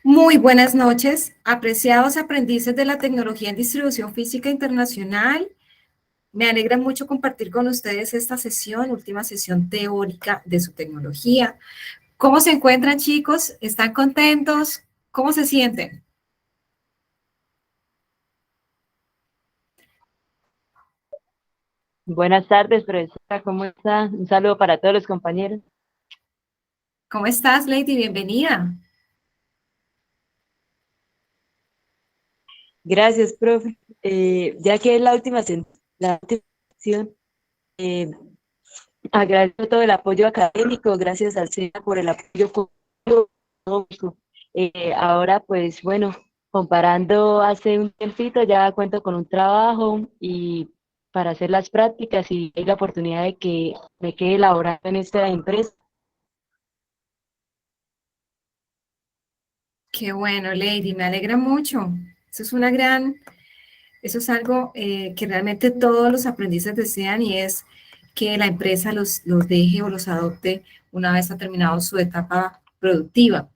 Muy buenas noches, apreciados aprendices de la tecnología en distribución física internacional. Me alegra mucho compartir con ustedes esta sesión, última sesión teórica de su tecnología. ¿Cómo se encuentran, chicos? ¿Están contentos? ¿Cómo se sienten? Buenas tardes, profesora, ¿cómo está? Un saludo para todos los compañeros. ¿Cómo estás, Lady? Bienvenida. Gracias, profe. Ya que es la última sesión, eh, agradezco todo el apoyo académico, gracias al SENA por el apoyo económico. Ahora, pues bueno, comparando hace un tiempito, ya cuento con un trabajo y para hacer las prácticas y hay la oportunidad de que me quede laborando en esta empresa. Qué bueno, Lady, me alegra mucho. Eso es una gran, eso es algo que realmente todos los aprendices desean y es que la empresa los deje o los adopte una vez ha terminado su etapa productiva,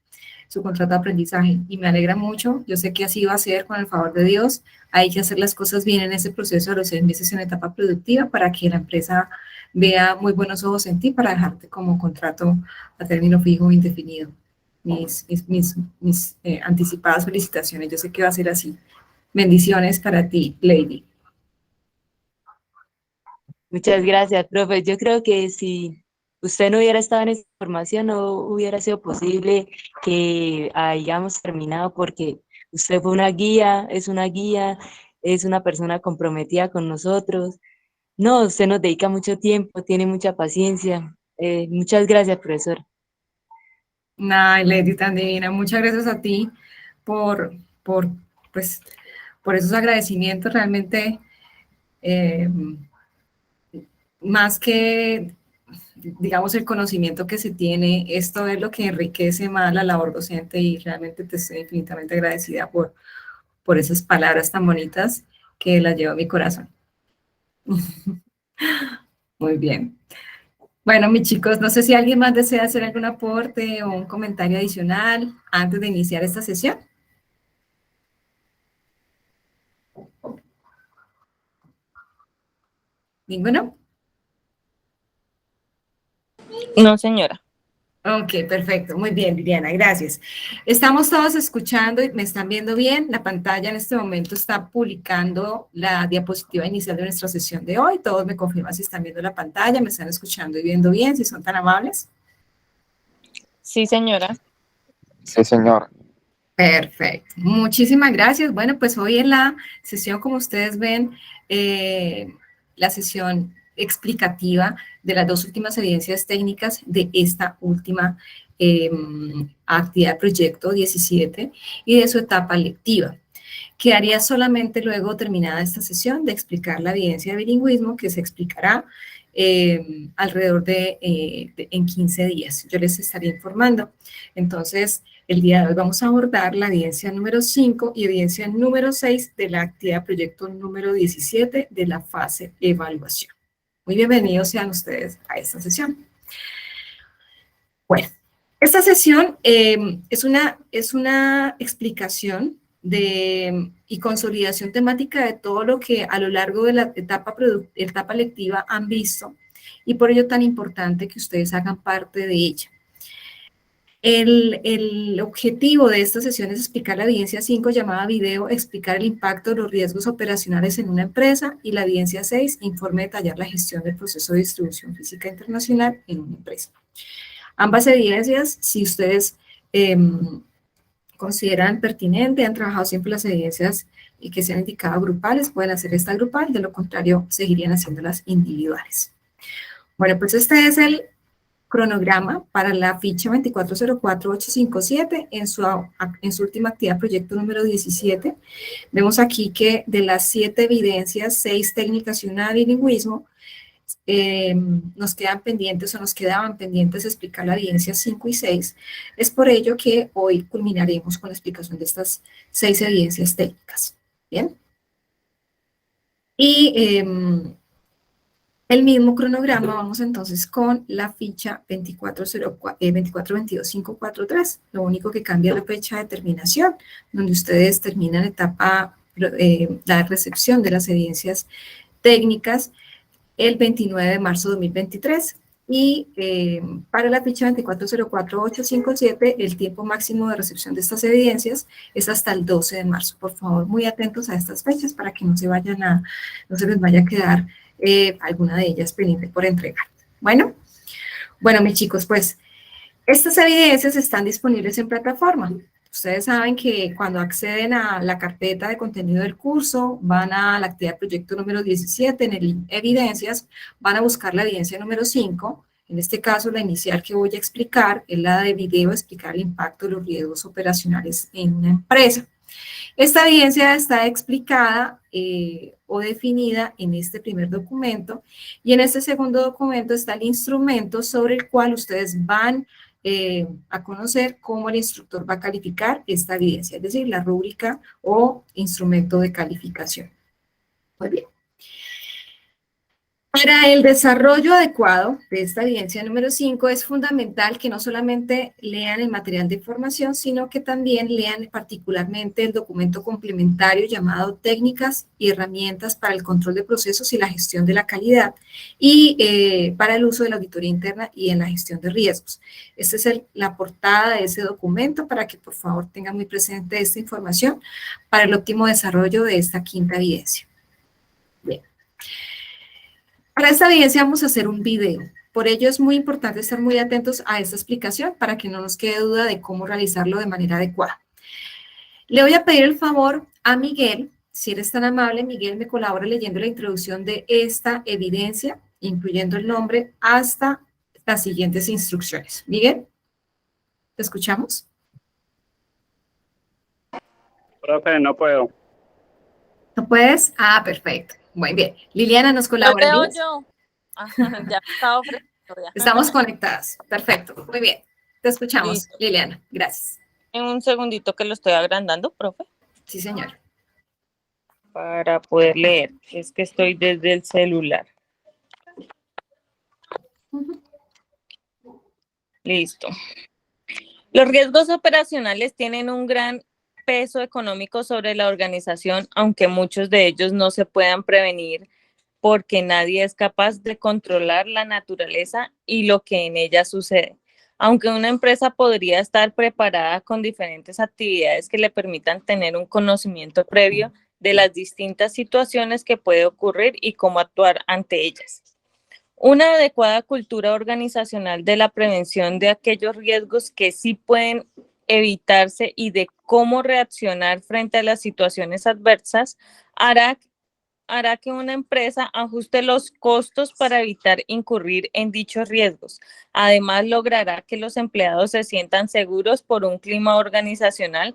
su contrato de aprendizaje. Y me alegra mucho. Yo sé que así va a ser con el favor de Dios. Hay que hacer las cosas bien en ese proceso de los 6 meses en etapa productiva para que la empresa vea muy buenos ojos en ti para dejarte como contrato a término fijo e indefinido. Mis anticipadas felicitaciones. Yo sé que va a ser así. Bendiciones para ti, Lady. Muchas gracias, profe. Yo creo que si usted no hubiera estado en esta formación, no hubiera sido posible que hayamos terminado porque usted fue una guía, es una persona comprometida con nosotros. No, usted nos dedica mucho tiempo, tiene mucha paciencia. Muchas gracias, profesor. Ay, Lady, tan divina. Muchas gracias a ti por, por, pues, por esos agradecimientos. Realmente, eh, más que, digamos, el conocimiento que se tiene, esto es lo que enriquece más la labor docente y realmente te estoy infinitamente agradecida por esas palabras tan bonitas que las llevo a mi corazón. Muy bien. Bueno, mis chicos, no sé si alguien más desea hacer algún aporte o un comentario adicional antes de iniciar esta sesión. ¿Ninguno? No, señora. Ok, perfecto. Muy bien, Liliana, gracias. Estamos todos escuchando y me están viendo bien. La pantalla en este momento está publicando la diapositiva inicial de nuestra sesión de hoy. Todos me confirman si están viendo la pantalla, me están escuchando y viendo bien, si son tan amables. Sí, señora. Sí, señor. Perfecto. Muchísimas gracias. Bueno, pues hoy en la sesión, como ustedes ven, la sesión explicativa de las dos últimas evidencias técnicas de esta última eh, actividad proyecto 17 y de su etapa lectiva. Quedaría solamente luego terminada esta sesión de explicar la evidencia de bilingüismo que se explicará alrededor en 15 días. Yo les estaré informando. Entonces, el día de hoy vamos a abordar la evidencia número 5 y evidencia número 6 de la actividad proyecto número 17 de la fase evaluación. Muy bienvenidos sean ustedes a esta sesión. Bueno, esta sesión es una explicación y consolidación temática de todo lo que a lo largo de la etapa lectiva han visto y por ello tan importante que ustedes hagan parte de ella. El objetivo de esta sesión es explicar la evidencia 5 llamada video, explicar el impacto de los riesgos operacionales en una empresa y la evidencia 6, informe detallar la gestión del proceso de distribución física internacional en una empresa. Ambas evidencias, si ustedes consideran pertinente, han trabajado siempre las evidencias que se han indicado grupales, pueden hacer esta grupal, de lo contrario seguirían haciéndolas individuales. Bueno, pues este es el cronograma para la ficha 2404857 en su última actividad, proyecto número 17. Vemos aquí que de las 7 evidencias, 6 técnicas y una bilingüismo, nos quedan pendientes o nos quedaban pendientes explicar la evidencia 5 y 6. Es por ello que hoy culminaremos con la explicación de estas 6 evidencias técnicas. Bien. Y El mismo cronograma, vamos entonces con la ficha 24-22-543. Lo único que cambia es la fecha de terminación, donde ustedes terminan etapa, la recepción de las evidencias técnicas el 29 de marzo de 2023. Y para la ficha 24-04-857, el tiempo máximo de recepción de estas evidencias es hasta el 12 de marzo. Por favor, muy atentos a estas fechas para que no se les vaya a quedar alguna de ellas pendiente por entregar. Bueno, mis chicos, pues estas evidencias están disponibles en plataforma. Ustedes saben que cuando acceden a la carpeta de contenido del curso, van a la actividad proyecto número 17, en el evidencias, van a buscar la evidencia número 5. En este caso, la inicial que voy a explicar es la de video, explicar el impacto de los riesgos operacionales en una empresa. Esta evidencia está explicada o definida en este primer documento, y en este segundo documento está el instrumento sobre el cual ustedes van a conocer cómo el instructor va a calificar esta evidencia, es decir, la rúbrica o instrumento de calificación. Muy bien. Para el desarrollo adecuado de esta evidencia número 5 es fundamental que no solamente lean el material de información, sino que también lean particularmente el documento complementario llamado Técnicas y herramientas para el control de procesos y la gestión de la calidad, y para el uso de la auditoría interna y en la gestión de riesgos. Esta es la portada de ese documento para que por favor tengan muy presente esta información para el óptimo desarrollo de esta quinta evidencia. Bien. Para esta evidencia vamos a hacer un video. Por ello es muy importante estar muy atentos a esta explicación para que no nos quede duda de cómo realizarlo de manera adecuada. Le voy a pedir el favor a Miguel, si eres tan amable, Miguel, me colabora leyendo la introducción de esta evidencia, incluyendo el nombre, hasta las siguientes instrucciones. Miguel, ¿te escuchamos? Profe, no puedo. ¿No puedes? Ah, perfecto. Muy bien. Liliana, ¿nos Lo colabora? leo yo. Ya estaba ofreciendo ya. Estamos conectadas. Perfecto. Muy bien. Te escuchamos, Listo. Liliana. Gracias. En un segundito que lo estoy agrandando, profe, Sí, señor. para poder leer. Es que estoy desde el celular. Listo. Los riesgos operacionales tienen un gran peso económico sobre la organización, aunque muchos de ellos no se puedan prevenir porque nadie es capaz de controlar la naturaleza y lo que en ella sucede. Aunque una empresa podría estar preparada con diferentes actividades que le permitan tener un conocimiento previo de las distintas situaciones que puede ocurrir y cómo actuar ante ellas. Una adecuada cultura organizacional de la prevención de aquellos riesgos que sí pueden evitarse y de cómo reaccionar frente a las situaciones adversas hará que una empresa ajuste los costos para evitar incurrir en dichos riesgos. Además, logrará que los empleados se sientan seguros por un clima organizacional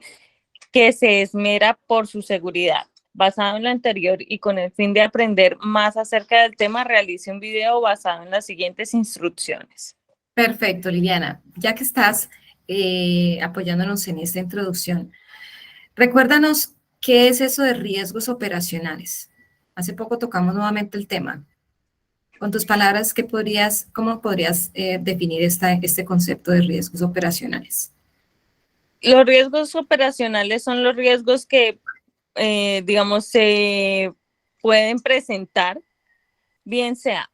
que se esmera por su seguridad. Basado en lo anterior y con el fin de aprender más acerca del tema, realice un video basado en las siguientes instrucciones. Perfecto, Liliana. Ya que estás apoyándonos en esta introducción, recuérdanos qué es eso de riesgos operacionales. Hace poco tocamos nuevamente el tema. Con tus palabras, ¿cómo podrías definir este concepto de riesgos operacionales? Los riesgos operacionales son los riesgos que, digamos, se pueden presentar, bien sea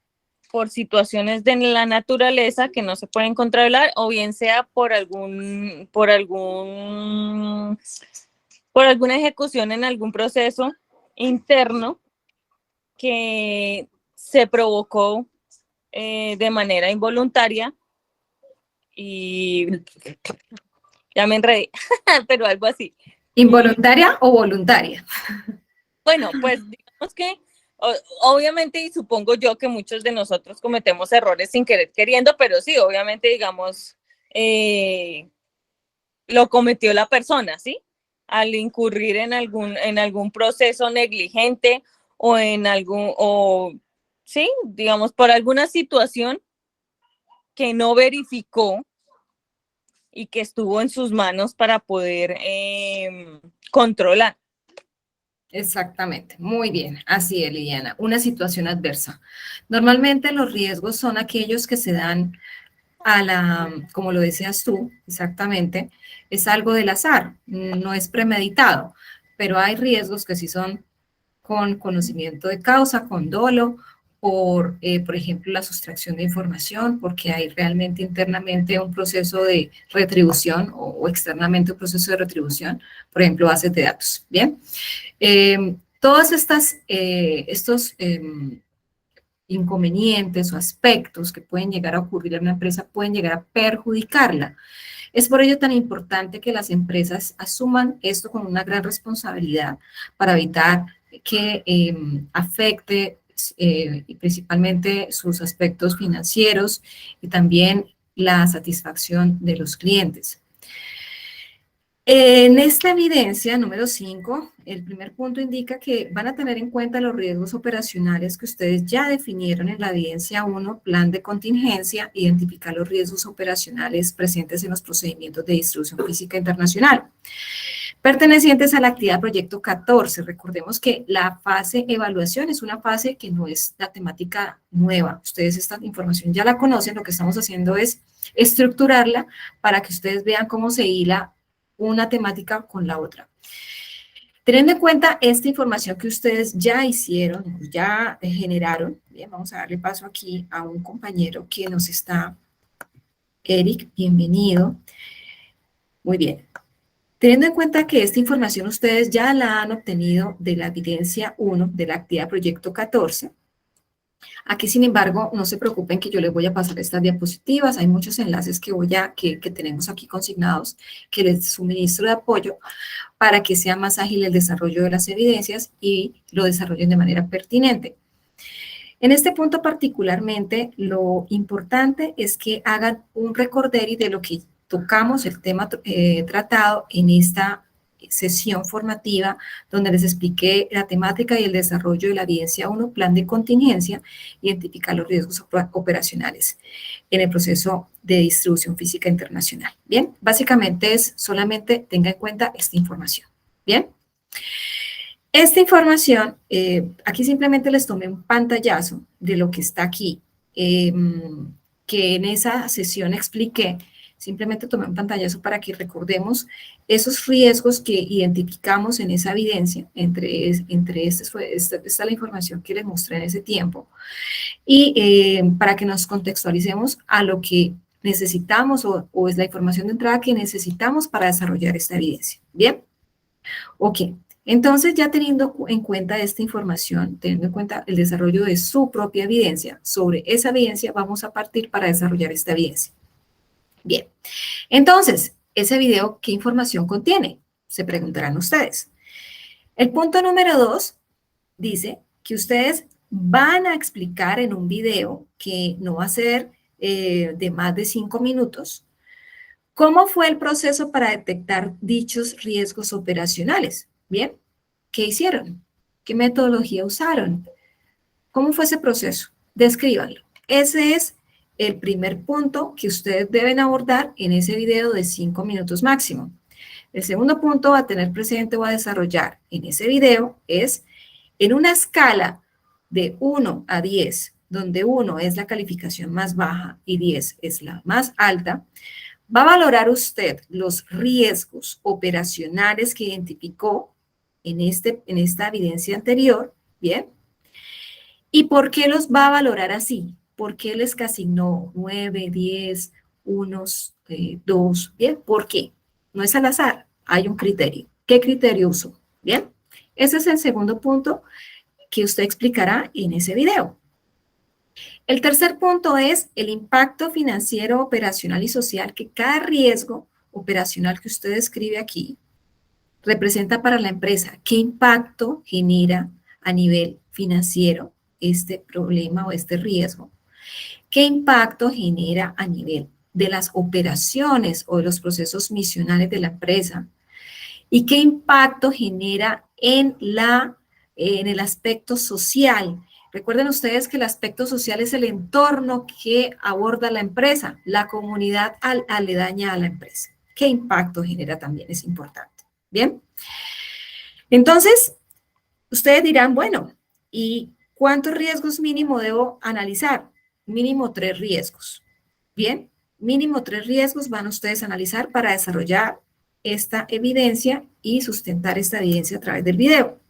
por situaciones de la naturaleza que no se pueden controlar, o bien sea por alguna ejecución en algún proceso interno que se provocó de manera involuntaria y ya me enredé, pero algo así. ¿Involuntaria o voluntaria? Bueno, pues digamos que obviamente, y supongo yo que muchos de nosotros cometemos errores sin querer queriendo, pero sí, obviamente, digamos, lo cometió la persona, ¿sí? Al incurrir en algún proceso negligente sí, digamos, por alguna situación que no verificó y que estuvo en sus manos para poder controlar. Exactamente, muy bien, así es, Liliana, una situación adversa. Normalmente los riesgos son aquellos que se dan a la, como lo decías tú, exactamente, es algo del azar, no es premeditado, pero hay riesgos que sí son con conocimiento de causa, con dolo, por ejemplo, la sustracción de información, porque hay realmente internamente un proceso de retribución o externamente un proceso de retribución, por ejemplo, bases de datos. Bien, todos estos inconvenientes o aspectos que pueden llegar a ocurrir en una empresa pueden llegar a perjudicarla. Es por ello tan importante que las empresas asuman esto con una gran responsabilidad para evitar que afecte principalmente sus aspectos financieros y también la satisfacción de los clientes. En esta evidencia número 5, el primer punto indica que van a tener en cuenta los riesgos operacionales que ustedes ya definieron en la evidencia 1, plan de contingencia, identificar los riesgos operacionales presentes en los procedimientos de distribución física internacional. Pertenecientes a la actividad proyecto 14, recordemos que la fase evaluación es una fase que no es la temática nueva. Ustedes esta información ya la conocen, lo que estamos haciendo es estructurarla para que ustedes vean cómo se hila una temática con la otra. Teniendo en cuenta esta información que ustedes ya hicieron, ya generaron, bien, vamos a darle paso aquí a un compañero que nos está, Eric, bienvenido. Muy bien. Teniendo en cuenta que esta información ustedes ya la han obtenido de la evidencia 1 de la actividad proyecto 14, aquí, sin embargo, no se preocupen que yo les voy a pasar estas diapositivas. Hay muchos enlaces que tenemos aquí consignados que les suministro de apoyo para que sea más ágil el desarrollo de las evidencias y lo desarrollen de manera pertinente. En este punto particularmente, lo importante es que hagan un recorderis de lo que tocamos, el tema tratado en esta sesión formativa donde les expliqué la temática y el desarrollo de la evidencia 1, plan de contingencia, identificar los riesgos operacionales en el proceso de distribución física internacional. Bien, básicamente es solamente tenga en cuenta esta información. Bien. Esta información, aquí simplemente les tomé un pantallazo de lo que está aquí, que en esa sesión expliqué. Simplemente tomé un pantallazo para que recordemos esos riesgos que identificamos en esa evidencia, esta es la información que les mostré en ese tiempo, y para que nos contextualicemos a lo que necesitamos o es la información de entrada que necesitamos para desarrollar esta evidencia. ¿Bien? Ok. Entonces, ya teniendo en cuenta esta información, teniendo en cuenta el desarrollo de su propia evidencia, sobre esa evidencia vamos a partir para desarrollar esta evidencia. Bien, entonces, ese video, ¿qué información contiene? Se preguntarán ustedes. El punto número 2 dice que ustedes van a explicar en un video que no va a ser de más de 5 minutos, ¿cómo fue el proceso para detectar dichos riesgos operacionales? Bien, ¿qué hicieron? ¿Qué metodología usaron? ¿Cómo fue ese proceso? Descríbanlo. Ese es el primer punto que ustedes deben abordar en ese video de 5 minutos máximo. El segundo punto a tener presente o a desarrollar en ese video es en una escala de 1 a 10, donde 1 es la calificación más baja y 10 es la más alta, va a valorar usted los riesgos operacionales que identificó en esta evidencia anterior, ¿bien? ¿Y por qué los va a valorar así? ¿Por qué les asignó 9, 10, unos 2? ¿Bien? ¿Por qué? No es al azar, hay un criterio. ¿Qué criterio usó? ¿Bien? Ese es el segundo punto que usted explicará en ese video. El tercer punto es el impacto financiero, operacional y social que cada riesgo operacional que usted describe aquí representa para la empresa. ¿Qué impacto genera a nivel financiero este problema o este riesgo? ¿Qué impacto genera a nivel de las operaciones o de los procesos misionales de la empresa? ¿Y qué impacto genera en el aspecto social? Recuerden ustedes que el aspecto social es el entorno que aborda la empresa, la comunidad aledaña a la empresa. ¿Qué impacto genera también? Es importante. ¿Bien? Entonces, Ustedes dirán, bueno, ¿y cuántos riesgos mínimo debo analizar? Mínimo 3 riesgos. Bien, mínimo 3 riesgos van ustedes a analizar para desarrollar esta evidencia y sustentar esta evidencia a través del video.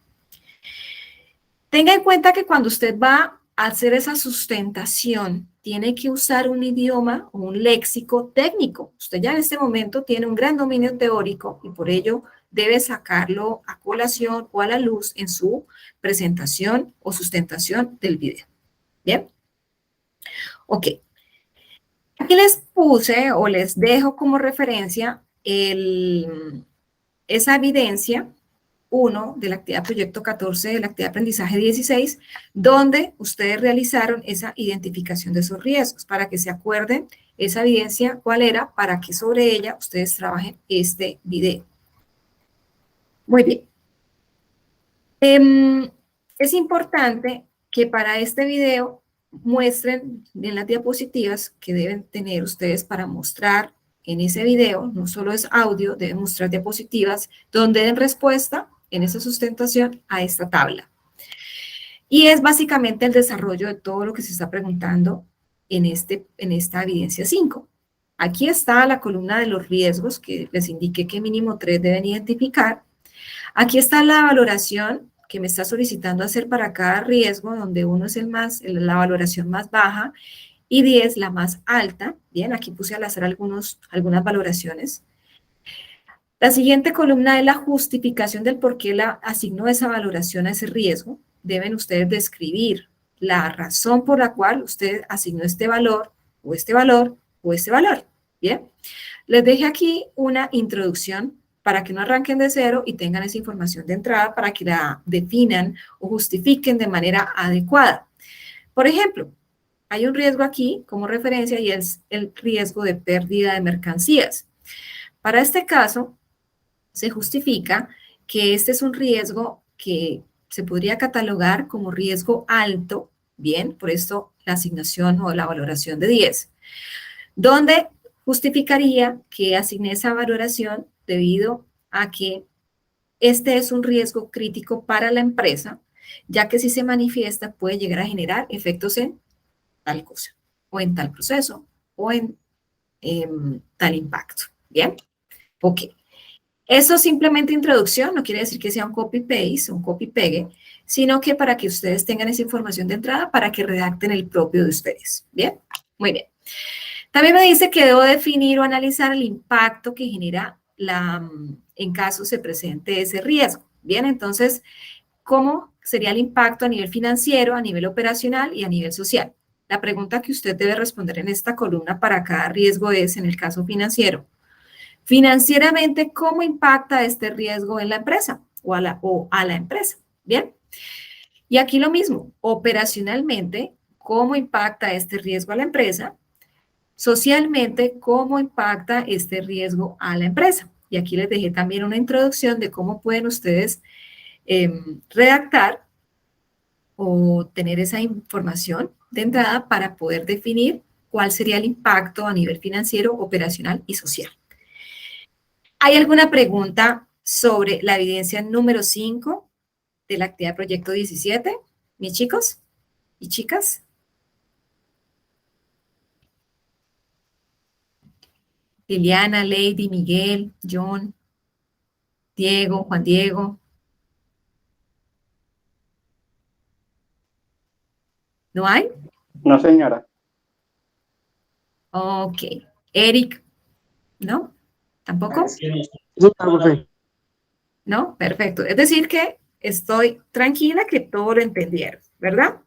Tenga en cuenta que cuando usted va a hacer esa sustentación, tiene que usar un idioma o un léxico técnico. Usted ya en este momento tiene un gran dominio teórico y por ello debe sacarlo a colación o a la luz en su presentación o sustentación del video. ¿Bien? Ok. Aquí les puse o les dejo como referencia esa evidencia 1 de la actividad proyecto 14 de la actividad aprendizaje 16, donde ustedes realizaron esa identificación de esos riesgos, para que se acuerden esa evidencia cuál era, para que sobre ella ustedes trabajen este video. Muy bien. Es importante que para este video muestren en las diapositivas que deben tener ustedes para mostrar en ese video, no solo es audio, deben mostrar diapositivas donde den respuesta en esa sustentación a esta tabla. Y es básicamente el desarrollo de todo lo que se está preguntando en esta evidencia 5. Aquí está la columna de los riesgos, que les indiqué que mínimo 3 deben identificar. Aquí está la valoración que me está solicitando hacer para cada riesgo, donde 1 es la valoración más baja y 10 la más alta. Bien, aquí puse al azar algunas valoraciones. La siguiente columna es la justificación del por qué asignó esa valoración a ese riesgo. Deben ustedes describir la razón por la cual usted asignó este valor, o este valor, o este valor. Bien, les dejé aquí una introducción para que no arranquen de cero y tengan esa información de entrada para que la definan o justifiquen de manera adecuada. Por ejemplo, hay un riesgo aquí como referencia y es el riesgo de pérdida de mercancías. Para este caso, se justifica que este es un riesgo que se podría catalogar como riesgo alto, bien, por esto la asignación o la valoración de 10, donde justificaría que asigné esa valoración debido a que este es un riesgo crítico para la empresa, ya que si se manifiesta puede llegar a generar efectos en tal cosa, o en tal proceso, o en tal impacto. ¿Bien? Ok. Eso es simplemente introducción, no quiere decir que sea un copy-paste, un copy-pegue, sino que para que ustedes tengan esa información de entrada para que redacten el propio de ustedes. ¿Bien? Muy bien. También me dice que debo definir o analizar el impacto que genera en caso se presente ese riesgo. Bien, entonces, ¿cómo sería el impacto a nivel financiero, a nivel operacional y a nivel social? La pregunta que usted debe responder en esta columna para cada riesgo es, en el caso financiero, financieramente, ¿cómo impacta este riesgo en la empresa o a la empresa? Bien. Y aquí lo mismo, operacionalmente, ¿cómo impacta este riesgo a la empresa? Socialmente, ¿cómo impacta este riesgo a la empresa? Y aquí les dejé también una introducción de cómo pueden ustedes redactar o tener esa información de entrada para poder definir cuál sería el impacto a nivel financiero, operacional y social. ¿Hay alguna pregunta sobre la evidencia número 5 de la actividad proyecto 17, mis chicos y chicas? Liliana, Lady, Miguel, John, Diego, Juan Diego. ¿No hay? No, señora. Ok. Eric, ¿no? ¿Tampoco? ¿No? Perfecto. Es decir que estoy tranquila que todo lo entendieron, ¿verdad?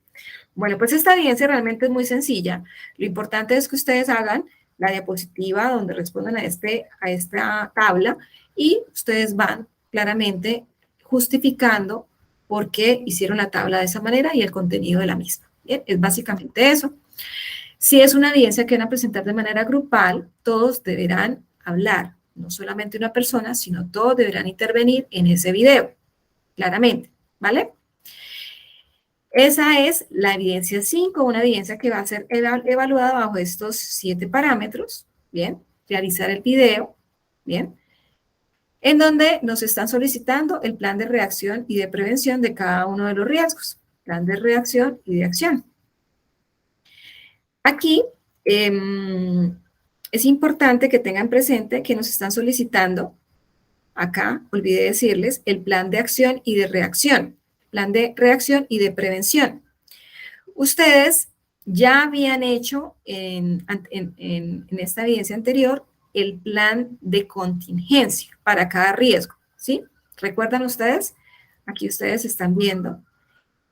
Bueno, pues esta evidencia realmente es muy sencilla. Lo importante es que ustedes hagan la diapositiva donde respondan a esta tabla y ustedes van claramente justificando por qué hicieron la tabla de esa manera y el contenido de la misma. Bien, es básicamente eso. Si es una evidencia que van a presentar de manera grupal, todos deberán hablar, no solamente una persona, sino todos deberán intervenir en ese video, claramente, ¿vale? Esa es la evidencia 5, una evidencia que va a ser evaluada bajo estos 7 parámetros, ¿bien? Realizar el video, ¿bien? en donde nos están solicitando el plan de reacción y de prevención de cada uno de los riesgos. Plan de reacción y de acción. Aquí es importante que tengan presente que nos están solicitando, acá olvidé decirles, el plan de acción y de reacción. Plan de reacción y de prevención. Ustedes ya habían hecho en esta evidencia anterior el plan de contingencia para cada riesgo, ¿sí? ¿Recuerdan ustedes? Aquí ustedes están viendo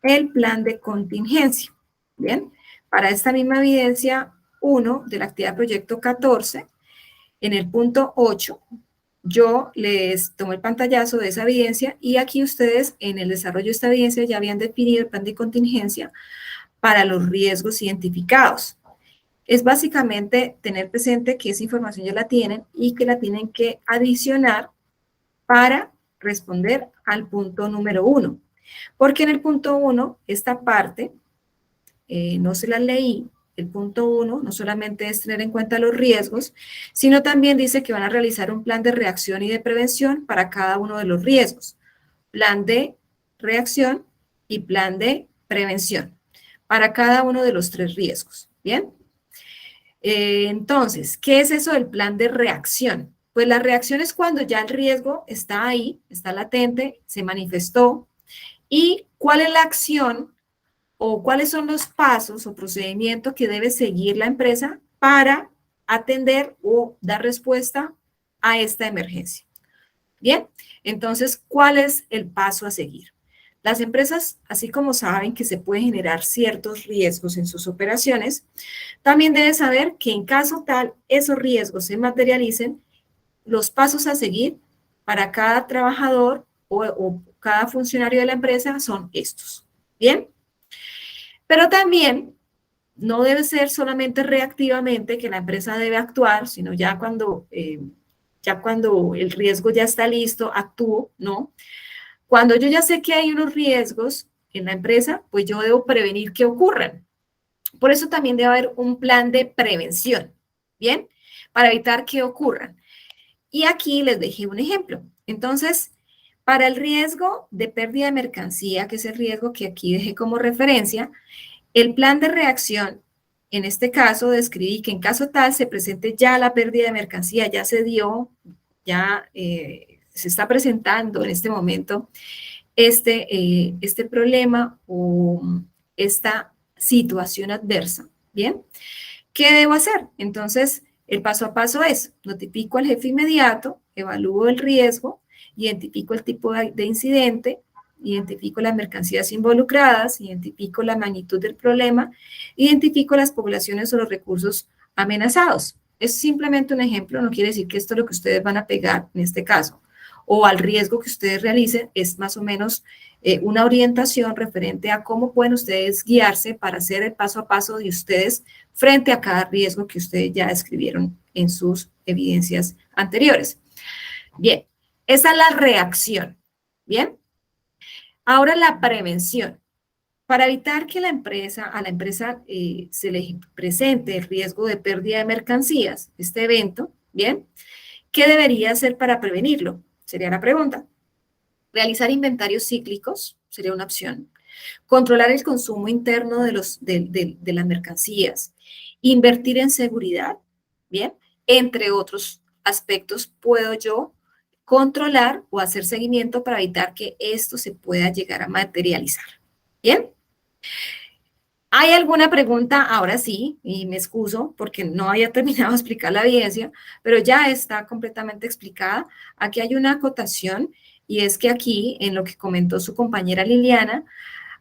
el plan de contingencia, ¿bien? Para esta misma evidencia 1 de la actividad proyecto 14, en el punto 8, yo les tomo el pantallazo de esa evidencia y aquí ustedes en el desarrollo de esta evidencia ya habían definido el plan de contingencia para los riesgos identificados. Es básicamente tener presente que esa información ya la tienen y que la tienen que adicionar para responder al punto número 1. Porque en el punto 1, esta parte, no se la leí, el punto 1 no solamente es tener en cuenta los riesgos, sino también dice que van a realizar un plan de reacción y de prevención para cada uno de los riesgos. Plan de reacción y plan de prevención para cada uno de los 3 riesgos, ¿bien? Entonces, ¿qué es eso del plan de reacción? Pues la reacción es cuando ya el riesgo está ahí, está latente, se manifestó, y cuál es la acción o cuáles son los pasos o procedimientos que debe seguir la empresa para atender o dar respuesta a esta emergencia. Bien, entonces, ¿cuál es el paso a seguir? Las empresas, así como saben que se pueden generar ciertos riesgos en sus operaciones, también deben saber que en caso tal esos riesgos se materialicen, los pasos a seguir para cada trabajador o cada funcionario de la empresa son estos. ¿Bien? Pero también no debe ser solamente reactivamente que la empresa debe actuar, sino ya cuando el riesgo ya está listo, actúo, ¿no? Cuando yo ya sé que hay unos riesgos en la empresa, pues yo debo prevenir que ocurran. Por eso también debe haber un plan de prevención, ¿bien? Para evitar que ocurran. Y aquí les dejé un ejemplo. Entonces, para el riesgo de pérdida de mercancía, que es el riesgo que aquí dejé como referencia, el plan de reacción, en este caso, describí que en caso tal se presente ya la pérdida de mercancía, ya se dio, ya se está presentando en este momento este problema o esta situación adversa, ¿bien? ¿Qué debo hacer? Entonces, el paso a paso es, notifico al jefe inmediato, evalúo el riesgo, identifico el tipo de incidente, identifico las mercancías involucradas, identifico la magnitud del problema, identifico las poblaciones o los recursos amenazados. Es simplemente un ejemplo, no quiere decir que esto es lo que ustedes van a pegar en este caso, o al riesgo que ustedes realicen, es más o menos una orientación referente a cómo pueden ustedes guiarse para hacer el paso a paso de ustedes frente a cada riesgo que ustedes ya describieron en sus evidencias anteriores. Bien, esa es la reacción, ¿bien? Ahora la prevención. Para evitar que a la empresa se le presente el riesgo de pérdida de mercancías, este evento, ¿bien? ¿Qué debería hacer para prevenirlo? Sería la pregunta. Realizar inventarios cíclicos sería una opción. Controlar el consumo interno de las mercancías. Invertir en seguridad, ¿bien? Entre otros aspectos, puedo yo controlar o hacer seguimiento para evitar que esto se pueda llegar a materializar. ¿Bien? ¿Hay alguna pregunta? Ahora sí, y me excuso porque no había terminado de explicar la evidencia, pero ya está completamente explicada. Aquí hay una acotación y es que aquí, en lo que comentó su compañera Liliana,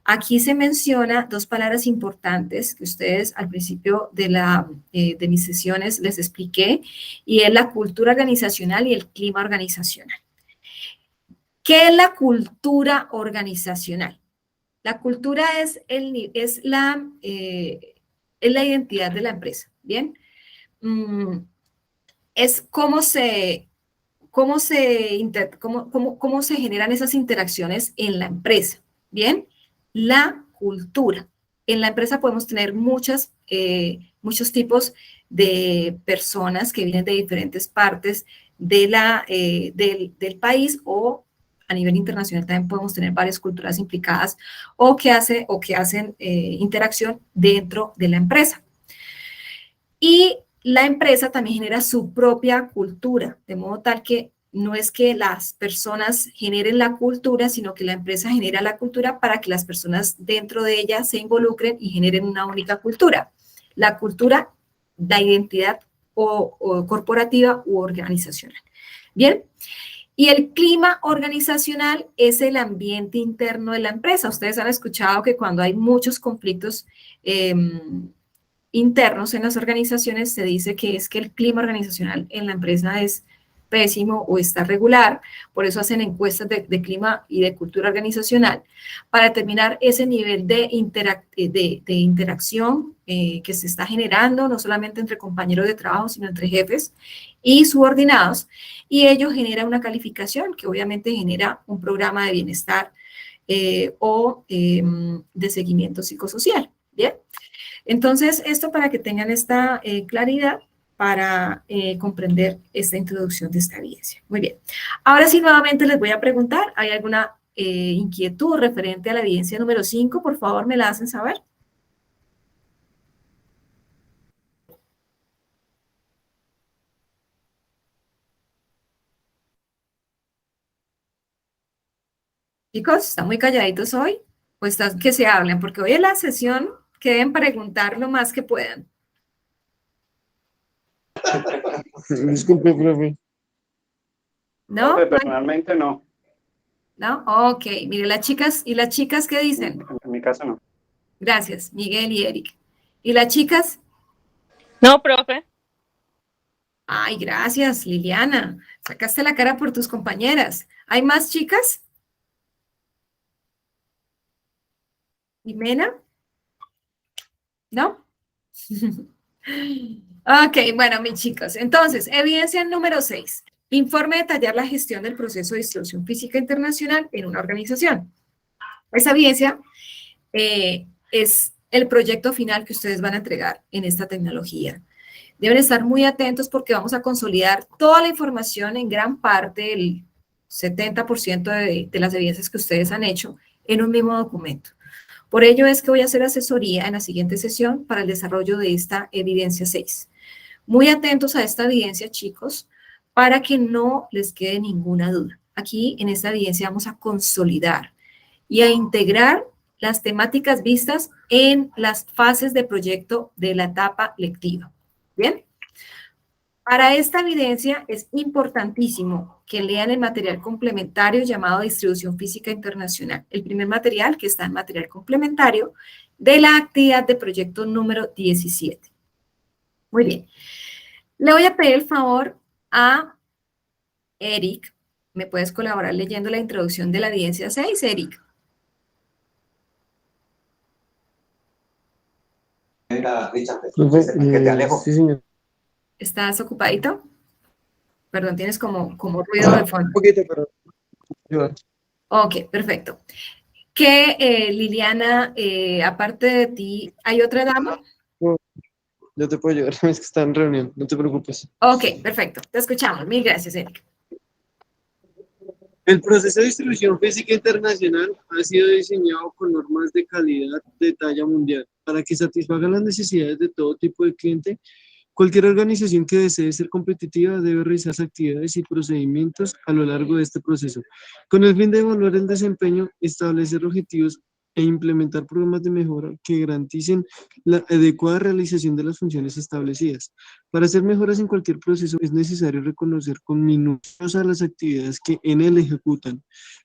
aquí se menciona 2 palabras importantes que ustedes al principio de mis sesiones les expliqué, y es la cultura organizacional y el clima organizacional. ¿Qué es la cultura organizacional? La cultura es la identidad de la empresa, ¿bien? Es cómo se generan esas interacciones en la empresa, ¿bien? La cultura. En la empresa podemos tener muchos tipos de personas que vienen de diferentes partes del país, o a nivel internacional también podemos tener varias culturas implicadas o que hacen interacción dentro de la empresa. Y la empresa también genera su propia cultura, de modo tal que no es que las personas generen la cultura, sino que la empresa genera la cultura para que las personas dentro de ella se involucren y generen una única cultura. La cultura da identidad o corporativa u organizacional. Bien, y el clima organizacional es el ambiente interno de la empresa. Ustedes han escuchado que cuando hay muchos conflictos internos en las organizaciones, se dice que es que el clima organizacional en la empresa es pésimo o está regular. Por eso hacen encuestas de clima y de cultura organizacional para determinar ese nivel de interacción que se está generando, no solamente entre compañeros de trabajo, sino entre jefes y subordinados, y ello genera una calificación que obviamente genera un programa de bienestar o de seguimiento psicosocial. Bien, entonces esto para que tengan esta claridad para comprender esta introducción de esta evidencia. Muy bien. Ahora sí, nuevamente les voy a preguntar, ¿hay alguna inquietud referente a la evidencia número 5? Por favor, me la hacen saber. Chicos, ¿están muy calladitos hoy? Pues que se hablen, porque hoy es la sesión que deben preguntar lo más que puedan. Disculpe, profe. ¿No? Profe, personalmente no. ¿No? Ok, mire, las chicas, ¿y las chicas qué dicen? En mi caso no. Gracias, Miguel y Eric. ¿Y las chicas? No, profe. Ay, gracias, Liliana. Sacaste la cara por tus compañeras. ¿Hay más chicas? ¿Jimena? ¿No? Ok, bueno, mis chicos. Entonces, evidencia número 6. Informe detallar la gestión del proceso de distribución física internacional en una organización. Esa evidencia es el proyecto final que ustedes van a entregar en esta tecnología. Deben estar muy atentos porque vamos a consolidar toda la información, en gran parte, el 70% de las evidencias que ustedes han hecho, en un mismo documento. Por ello es que voy a hacer asesoría en la siguiente sesión para el desarrollo de esta evidencia 6. Muy atentos a esta evidencia, chicos, para que no les quede ninguna duda. Aquí, en esta evidencia, vamos a consolidar y a integrar las temáticas vistas en las fases de proyecto de la etapa lectiva. ¿Bien? Para esta evidencia es importantísimo que lean el material complementario llamado Distribución Física Internacional, el primer material que está en material complementario de la actividad de proyecto número 17. Muy bien. Le voy a pedir el favor a Eric. ¿Me puedes colaborar leyendo la introducción de la evidencia 6, Eric? Profe, sí, señor. ¿Estás ocupadito? Perdón, tienes como ruido de fondo. Un poquito, pero ayuda. Ok, perfecto. ¿Qué, Liliana, aparte de ti, hay otra dama? Yo te puedo ayudar, es que está en reunión, no te preocupes. Ok, perfecto. Te escuchamos. Mil gracias, Eric. El proceso de distribución física internacional ha sido diseñado con normas de calidad de talla mundial para que satisfagan las necesidades de todo tipo de cliente. Cualquier organización que desee ser competitiva debe realizar actividades y procedimientos a lo largo de este proceso, con el fin de evaluar el desempeño, establecer objetivos e implementar programas de mejora que garanticen la adecuada realización de las funciones establecidas. Para hacer mejoras en cualquier proceso es necesario reconocer con minuciosa las actividades que en él ejecutan.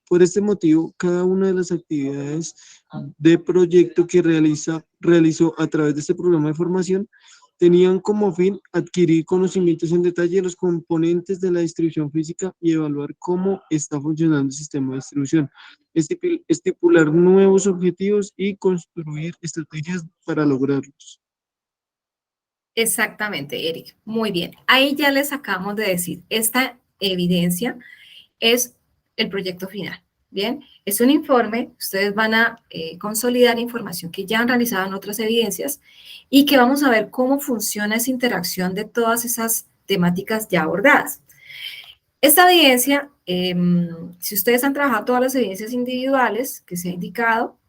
Por este motivo, cada una de las actividades de proyecto que realizó a través de este programa de formación tenían como fin adquirir conocimientos en detalle de los componentes de la distribución física y evaluar cómo está funcionando el sistema de distribución, estipular nuevos objetivos y construir estrategias para lograrlos. Exactamente, Eric. Muy bien. Ahí ya les acabamos de decir, esta evidencia es el proyecto final. Bien, es un informe, ustedes van a consolidar información que ya han realizado en otras evidencias y que vamos a ver cómo funciona esa interacción de todas esas temáticas ya abordadas. Esta evidencia, si ustedes han trabajado todas las evidencias individuales que se ha indicado,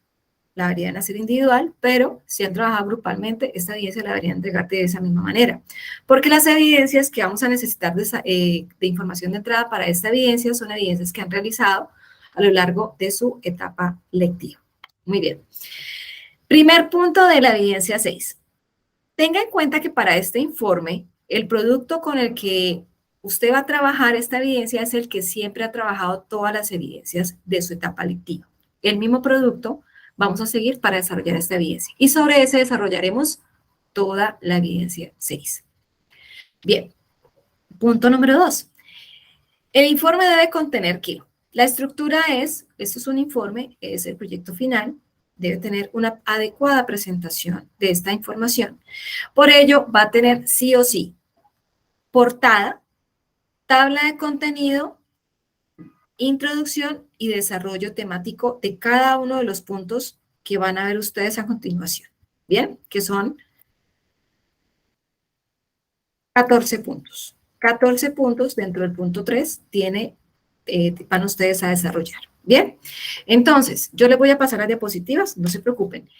la deberían hacer individual, pero si han trabajado grupalmente, esta evidencia la deberían entregar de esa misma manera. Porque las evidencias que vamos a necesitar de información de entrada para esta evidencia son evidencias que han realizado a lo largo de su etapa lectiva. Muy bien. Primer punto de la evidencia 6. Tenga en cuenta que para este informe, el producto con el que usted va a trabajar esta evidencia es el que siempre ha trabajado todas las evidencias de su etapa lectiva. El mismo producto vamos a seguir para desarrollar esta evidencia. Y sobre ese desarrollaremos toda la evidencia 6. Bien, punto número 2. El informe debe contener ¿qué? La estructura es, esto es un informe, es el proyecto final, debe tener una adecuada presentación de esta información. Por ello, va a tener sí o sí portada, tabla de contenido, introducción y desarrollo temático de cada uno de los puntos que van a ver ustedes a continuación. Bien, que son 14 puntos. 14 puntos dentro del punto 3 van ustedes a desarrollar. Bien, entonces yo les voy a pasar las diapositivas, no se preocupen,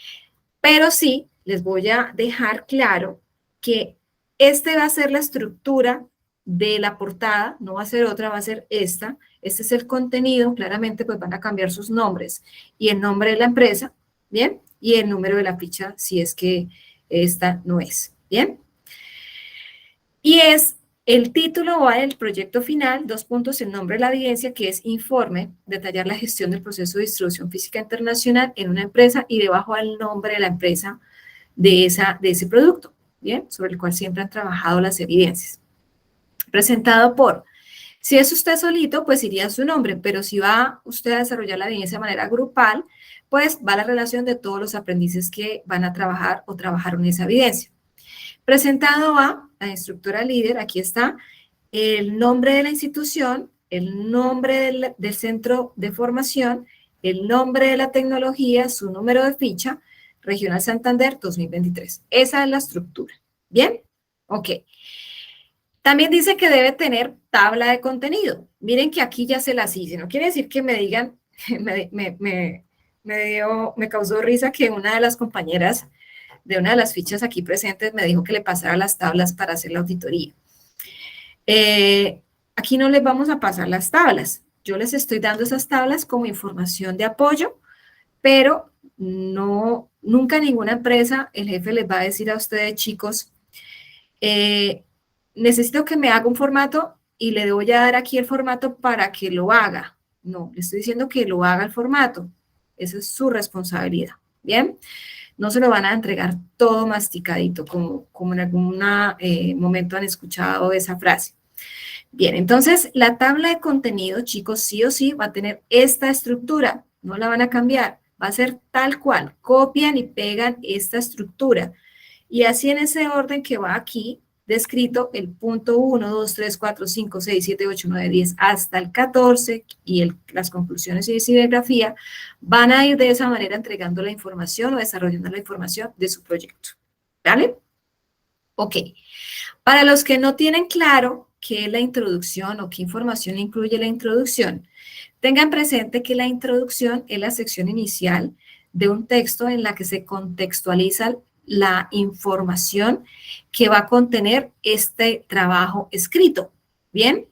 pero sí les voy a dejar claro que este va a ser la estructura de la portada, no va a ser otra, va a ser esta. Este es el contenido, claramente pues van a cambiar sus nombres y el nombre de la empresa, ¿bien? Y el número de la ficha si es que esta no es, ¿bien? Y es el título va el proyecto final, 2 puntos, el nombre de la evidencia, que es informe, detallar la gestión del proceso de distribución física internacional en una empresa y debajo el nombre de la empresa de ese producto, ¿bien? Sobre el cual siempre han trabajado las evidencias. Presentado por, si es usted solito, pues iría su nombre, pero si va usted a desarrollar la evidencia de manera grupal, pues va la relación de todos los aprendices que van a trabajar o trabajaron esa evidencia. Presentado a la instructora líder, aquí está el nombre de la institución, el nombre del centro de formación, el nombre de la tecnología, su número de ficha, Regional Santander 2023. Esa es la estructura. ¿Bien? Ok. También dice que debe tener tabla de contenido. Miren que aquí ya se las hice. No quiere decir que me digan, me causó risa que una de las compañeras de una de las fichas aquí presentes me dijo que le pasara las tablas para hacer la auditoría. Aquí no les vamos a pasar las tablas. Yo les estoy dando esas tablas como información de apoyo, pero nunca ninguna empresa, el jefe les va a decir a ustedes, chicos, necesito que me haga un formato y le voy a dar aquí el formato para que lo haga. No, le estoy diciendo que lo haga el formato. Esa es su responsabilidad. ¿Bien? No se lo van a entregar todo masticadito, como en algún momento han escuchado esa frase. Bien, entonces la tabla de contenido, chicos, sí o sí va a tener esta estructura, no la van a cambiar, va a ser tal cual, copian y pegan esta estructura. Y así en ese orden que va aquí, descrito el punto 1, 2, 3, 4, 5, 6, 7, 8, 9, 10 hasta el 14 y las conclusiones y bibliografía van a ir de esa manera entregando la información o desarrollando la información de su proyecto. ¿Vale? Ok. Para los que no tienen claro qué es la introducción o qué información incluye la introducción, tengan presente que la introducción es la sección inicial de un texto en la que se contextualiza la información que va a contener este trabajo escrito. ¿Bien?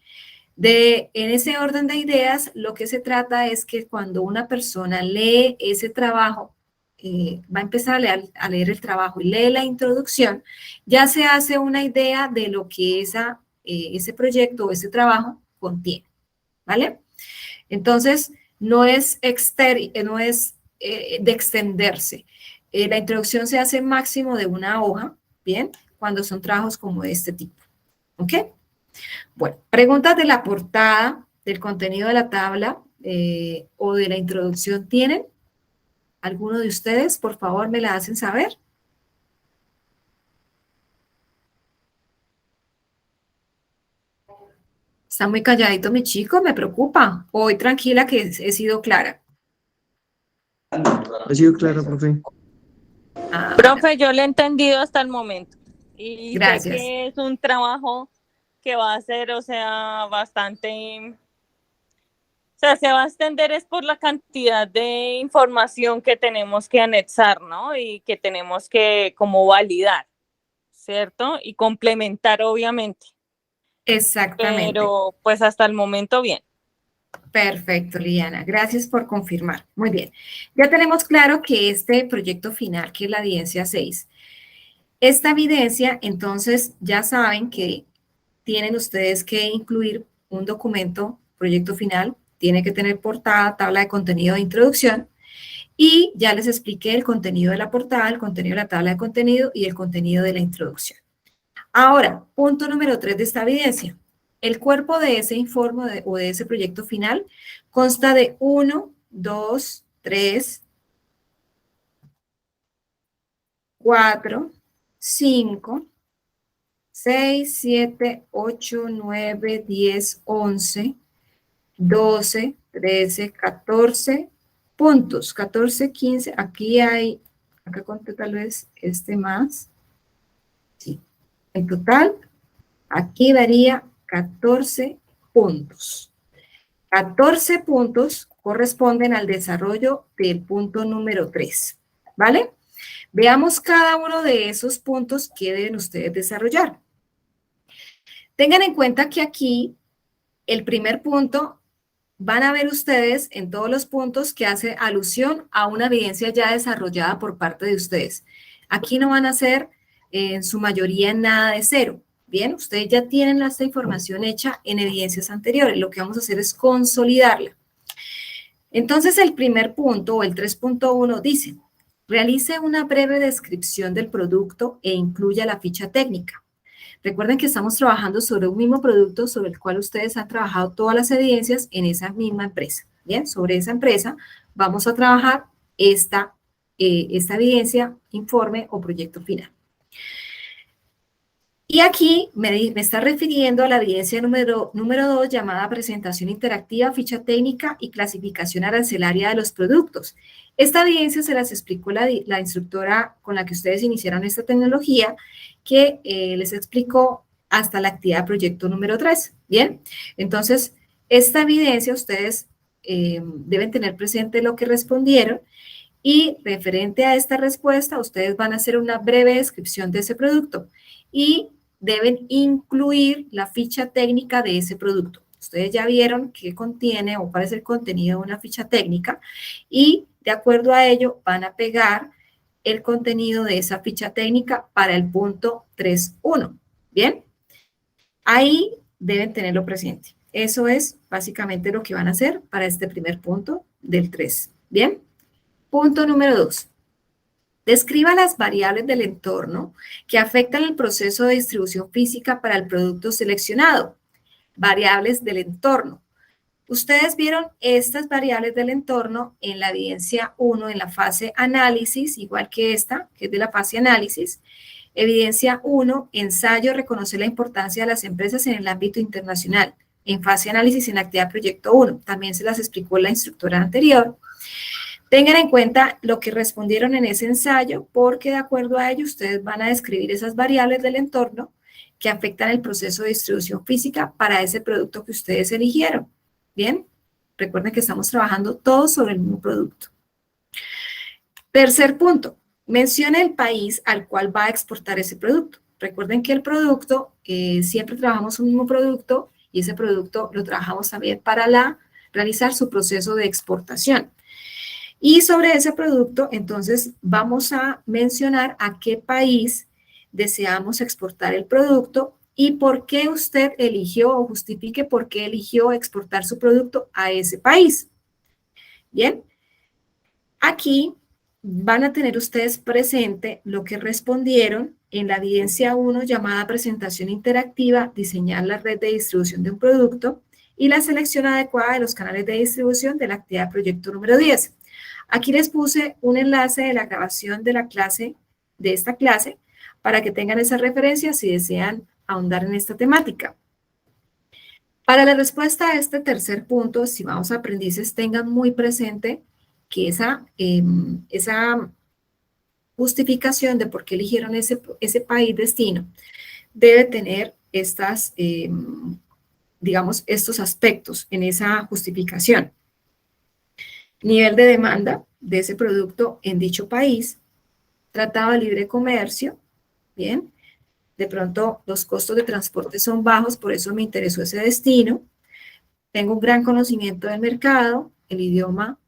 En ese orden de ideas, lo que se trata es que cuando una persona lee ese trabajo, va a empezar a leer el trabajo y lee la introducción, ya se hace una idea de lo que ese proyecto o ese trabajo contiene. ¿Vale? Entonces, no es de extenderse. La introducción se hace máximo de una hoja, ¿bien? Cuando son trabajos como de este tipo, ¿ok? Bueno, preguntas de la portada, del contenido de la tabla o de la introducción, ¿tienen? ¿Alguno de ustedes, por favor, me la hacen saber? Está muy calladito mi chico, me preocupa. Hoy tranquila que he sido clara. Ha sido claro, profe. Profe, yo le he entendido hasta el momento y sé Gracias. que es un trabajo que va a ser, o sea, bastante, o sea, se va a extender es por la cantidad de información que tenemos que anexar, ¿no? Y que tenemos que como validar, ¿cierto? Y complementar, obviamente. Exactamente. Pero pues hasta el momento bien. Perfecto, Liliana. Gracias por confirmar. Muy bien. Ya tenemos claro que este proyecto final, que es la evidencia 6, esta evidencia, entonces ya saben que tienen ustedes que incluir un documento, proyecto final, tiene que tener portada, tabla de contenido de introducción, y ya les expliqué el contenido de la portada, el contenido de la tabla de contenido y el contenido de la introducción. Ahora, punto número 3 de esta evidencia. El cuerpo de ese informe o de ese proyecto final consta de 1, 2, 3, 4, 5, 6, 7, 8, 9, 10, 11, 12, 13, 14 puntos. 14, 15, aquí hay, acá conté tal vez este más. Sí, en total, aquí daría 14 puntos. 14 puntos corresponden al desarrollo del punto número 3, ¿vale? Veamos cada uno de esos puntos que deben ustedes desarrollar. Tengan en cuenta que aquí el primer punto, van a ver ustedes en todos los puntos que hace alusión a una evidencia ya desarrollada por parte de ustedes. Aquí no van a hacer en su mayoría nada de cero. Bien, ustedes ya tienen esta información hecha en evidencias anteriores. Lo que vamos a hacer es consolidarla. Entonces, el primer punto, o el 3.1, dice, realice una breve descripción del producto e incluya la ficha técnica. Recuerden que estamos trabajando sobre un mismo producto sobre el cual ustedes han trabajado todas las evidencias en esa misma empresa. Bien, sobre esa empresa vamos a trabajar esta evidencia, informe o proyecto final. Y aquí me está refiriendo a la evidencia número 2 llamada presentación interactiva, ficha técnica y clasificación arancelaria de los productos. Esta evidencia se las explicó la instructora con la que ustedes iniciaron esta tecnología, que les explicó hasta la actividad de proyecto número 3. Bien, entonces esta evidencia ustedes deben tener presente lo que respondieron y referente a esta respuesta ustedes van a hacer una breve descripción de ese producto y deben incluir la ficha técnica de ese producto. Ustedes ya vieron qué contiene o cuál es el contenido de una ficha técnica y de acuerdo a ello van a pegar el contenido de esa ficha técnica para el punto 3.1. ¿Bien? Ahí deben tenerlo presente. Eso es básicamente lo que van a hacer para este primer punto del 3. ¿Bien? Punto número 2. Describa las variables del entorno que afectan el proceso de distribución física para el producto seleccionado. Variables del entorno. Ustedes vieron estas variables del entorno en la evidencia 1, en la fase análisis, igual que esta, que es de la fase análisis. Evidencia 1, ensayo, reconocer la importancia de las empresas en el ámbito internacional. En fase análisis, en la actividad proyecto 1. También se las explicó la instructora anterior. Tengan en cuenta lo que respondieron en ese ensayo, porque de acuerdo a ello ustedes van a describir esas variables del entorno que afectan el proceso de distribución física para ese producto que ustedes eligieron. Bien, recuerden que estamos trabajando todos sobre el mismo producto. Tercer punto, mencione el país al cual va a exportar ese producto. Recuerden que el producto, siempre trabajamos un mismo producto y ese producto lo trabajamos también para realizar su proceso de exportación. Y sobre ese producto, entonces, vamos a mencionar a qué país deseamos exportar el producto y por qué usted eligió o justifique por qué eligió exportar su producto a ese país. Bien, aquí van a tener ustedes presente lo que respondieron en la evidencia 1 llamada presentación interactiva, diseñar la red de distribución de un producto y la selección adecuada de los canales de distribución de la actividad proyecto número 10. Aquí les puse un enlace de la grabación de la clase, de esta clase, para que tengan esa referencia si desean ahondar en esta temática. Para la respuesta a este tercer punto, estimados aprendices, tengan muy presente que esa justificación de por qué eligieron ese país destino debe tener estas, digamos, estos aspectos en esa justificación. Nivel de demanda de ese producto en dicho país, tratado de libre comercio, ¿bien? De pronto los costos de transporte son bajos, por eso me interesó ese destino. Tengo un gran conocimiento del mercado, el idioma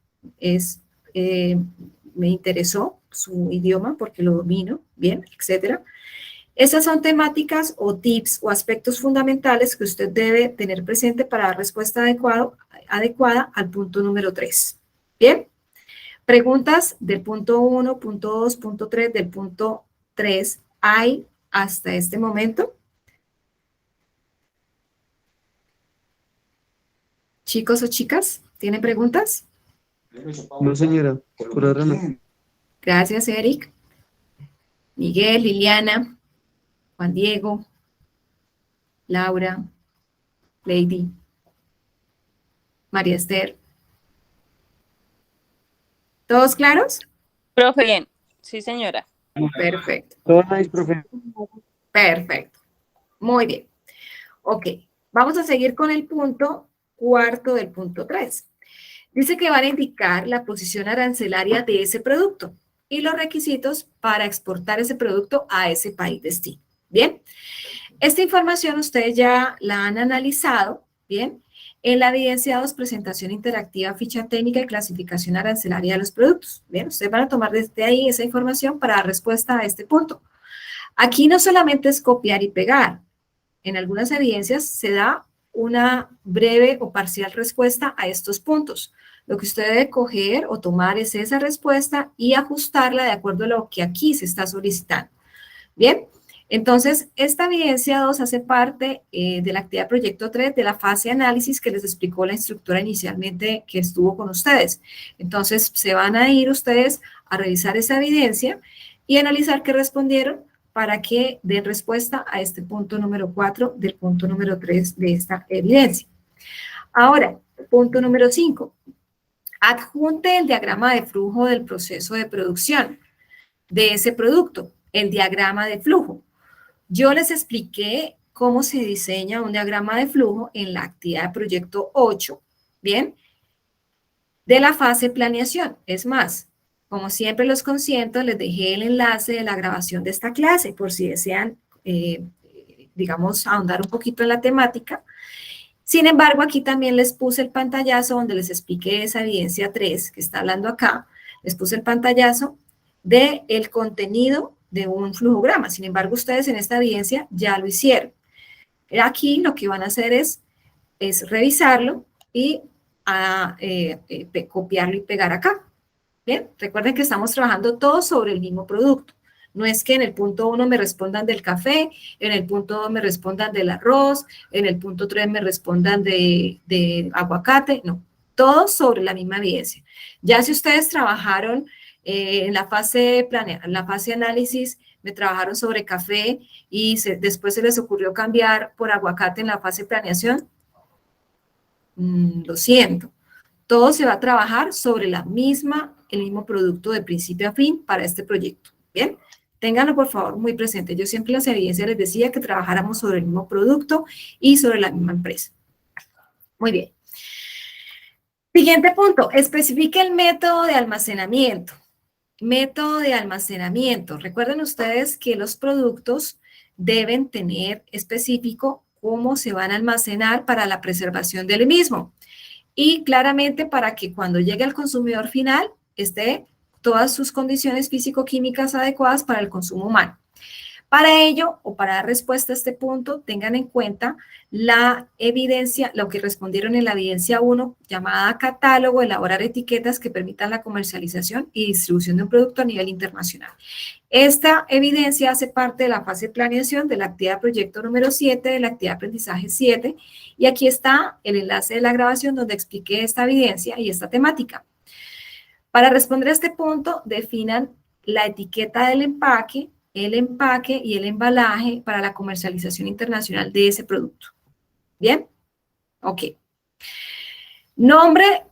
es, me interesó su idioma porque lo domino, bien, etcétera. Esas son temáticas o tips o aspectos fundamentales que usted debe tener presente para dar respuesta adecuada al punto número 3. Bien, preguntas del punto 1, punto 2, punto 3, del punto 3 hay hasta este momento. Chicos o chicas, ¿tienen preguntas? No, señora, por ahora no. Gracias, Eric. Miguel, Liliana, Juan Diego, Laura, Lady, María Esther. ¿Todos claros? Profe, bien. Sí, señora. Perfecto, Todo nice, profe. perfecto. Muy bien. Ok, vamos a seguir con el punto cuarto del punto 3. Dice que van a indicar la posición arancelaria de ese producto y los requisitos para exportar ese producto a ese país destino. Bien, esta información ustedes ya la han analizado, bien, en la evidencia 2, presentación interactiva, ficha técnica y clasificación arancelaria de los productos. Bien, ustedes van a tomar desde ahí esa información para dar respuesta a este punto. Aquí no solamente es copiar y pegar. En algunas evidencias se da una breve o parcial respuesta a estos puntos. Lo que usted debe coger o tomar es esa respuesta y ajustarla de acuerdo a lo que aquí se está solicitando. Bien, entonces esta evidencia 2 hace parte de la actividad proyecto 3 de la fase de análisis que les explicó la instructora inicialmente que estuvo con ustedes. Entonces se van a ir ustedes a revisar esa evidencia y analizar qué respondieron para que den respuesta a este punto número 4 del punto número 3 de esta evidencia. Ahora, punto número 5. Adjunte el diagrama de flujo del proceso de producción de ese producto, el diagrama de flujo. Yo les expliqué cómo se diseña un diagrama de flujo en la actividad de proyecto 8, ¿bien? De la fase planeación. Es más, como siempre los consiento, les dejé el enlace de la grabación de esta clase por si desean, digamos, ahondar un poquito en la temática. Sin embargo, aquí también les puse el pantallazo donde les expliqué esa evidencia 3 que está hablando acá. Les puse el pantallazo del contenido de un flujograma. Sin embargo, ustedes en esta evidencia ya lo hicieron. Aquí lo que van a hacer es revisarlo y copiarlo y pegar acá. Bien, recuerden que estamos trabajando todos sobre el mismo producto. No es que en el punto 1 me respondan del café, en el punto 2 me respondan del arroz, en el punto 3 me respondan de aguacate, no, todos sobre la misma evidencia. Ya si ustedes trabajaron en la fase análisis, me trabajaron sobre café y después se les ocurrió cambiar por aguacate en la fase planeación, lo siento. Todo se va a trabajar sobre el mismo producto de principio a fin para este proyecto. Bien, ténganlo por favor muy presente. Yo siempre en las evidencias les decía que trabajáramos sobre el mismo producto y sobre la misma empresa. Muy bien. Siguiente punto, especifique el método de almacenamiento. Método de almacenamiento. Recuerden ustedes que los productos deben tener específico cómo se van a almacenar para la preservación del mismo. Y claramente para que cuando llegue al consumidor final esté todas sus condiciones físico-químicas adecuadas para el consumo humano. Para ello, o para dar respuesta a este punto, tengan en cuenta la evidencia, lo que respondieron en la evidencia 1, llamada catálogo, elaborar etiquetas que permitan la comercialización y distribución de un producto a nivel internacional. Esta evidencia hace parte de la fase de planeación de la actividad proyecto número 7, de la actividad de aprendizaje 7, y aquí está el enlace de la grabación donde expliqué esta evidencia y esta temática. Para responder a este punto, definan la etiqueta del empaque, el empaque y el embalaje para la comercialización internacional de ese producto. ¿Bien? Ok.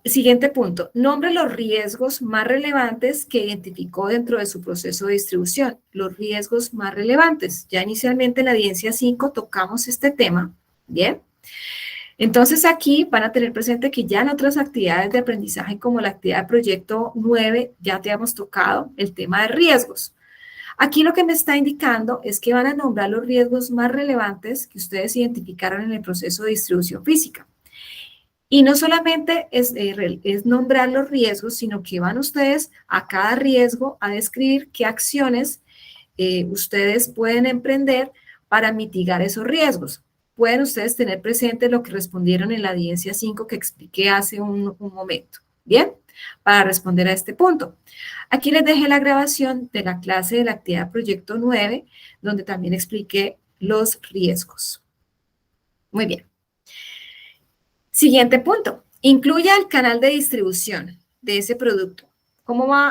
Siguiente punto, nombre los riesgos más relevantes que identificó dentro de su proceso de distribución. Los riesgos más relevantes. Ya inicialmente en la evidencia 5 tocamos este tema, ¿bien? Entonces aquí van a tener presente que ya en otras actividades de aprendizaje como la actividad de proyecto 9 ya te hemos tocado el tema de riesgos. Aquí lo que me está indicando es que van a nombrar los riesgos más relevantes que ustedes identificaron en el proceso de distribución física. Y no solamente es nombrar los riesgos, sino que van ustedes a cada riesgo a describir qué acciones ustedes pueden emprender para mitigar esos riesgos. Pueden ustedes tener presente lo que respondieron en la evidencia 5 que expliqué hace un momento. ¿Bien? Para responder a este punto. Aquí les dejé la grabación de la clase de la actividad proyecto 9, donde también expliqué los riesgos. Muy bien. Siguiente punto. Incluya el canal de distribución de ese producto.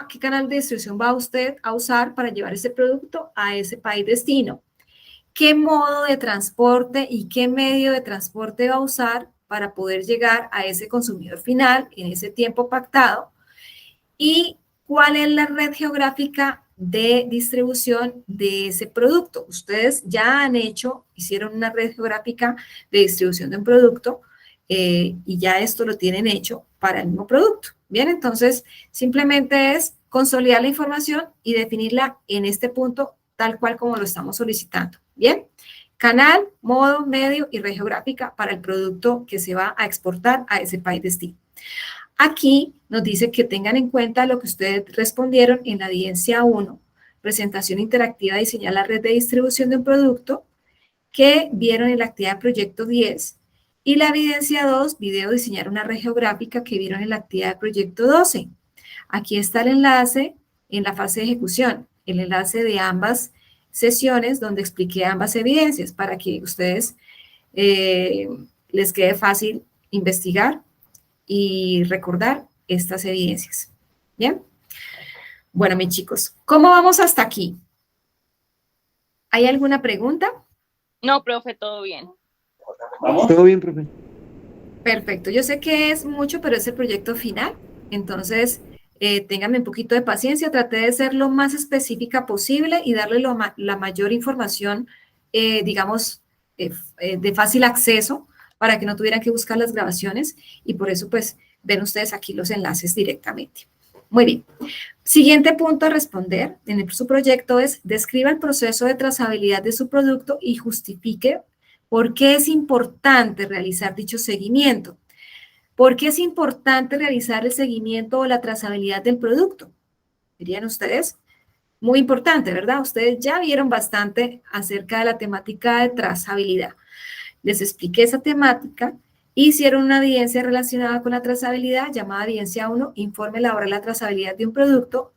¿Qué canal de distribución va usted a usar para llevar ese producto a ese país destino? ¿Qué modo de transporte y qué medio de transporte va a usar para poder llegar a ese consumidor final en ese tiempo pactado? ¿Y cuál es la red geográfica de distribución de ese producto? Ustedes ya hicieron una red geográfica de distribución de un producto y ya esto lo tienen hecho para el mismo producto. Bien, entonces simplemente es consolidar la información y definirla en este punto tal cual como lo estamos solicitando. Bien, canal, modo, medio y red geográfica para el producto que se va a exportar a ese país destino. Aquí nos dice que tengan en cuenta lo que ustedes respondieron en la evidencia 1, presentación interactiva, diseñar la red de distribución de un producto, que vieron en la actividad de proyecto 10, y la evidencia 2, video, diseñar una red geográfica, que vieron en la actividad de proyecto 12. Aquí está el enlace en la fase de ejecución, el enlace de ambas sesiones donde expliqué ambas evidencias para que ustedes les quede fácil investigar y recordar estas evidencias. ¿Bien? Bueno, mis chicos, ¿cómo vamos hasta aquí? ¿Hay alguna pregunta? No, profe, todo bien. ¿Vamos? Todo bien, profe. Perfecto. Yo sé que es mucho, pero es el proyecto final. Entonces, ténganme un poquito de paciencia. Traté de ser lo más específica posible y darle la mayor información, digamos, de fácil acceso para que no tuvieran que buscar las grabaciones. Y por eso, pues, ven ustedes aquí los enlaces directamente. Muy bien. Siguiente punto a responder en su proyecto es: describa el proceso de trazabilidad de su producto y justifique por qué es importante realizar dicho seguimiento. ¿Por qué es importante realizar el seguimiento o la trazabilidad del producto? ¿Dirían ustedes? Muy importante, ¿verdad? Ustedes ya vieron bastante acerca de la temática de trazabilidad. Les expliqué esa temática. Hicieron una evidencia relacionada con la trazabilidad, llamada evidencia 1, informe laboral la trazabilidad de un producto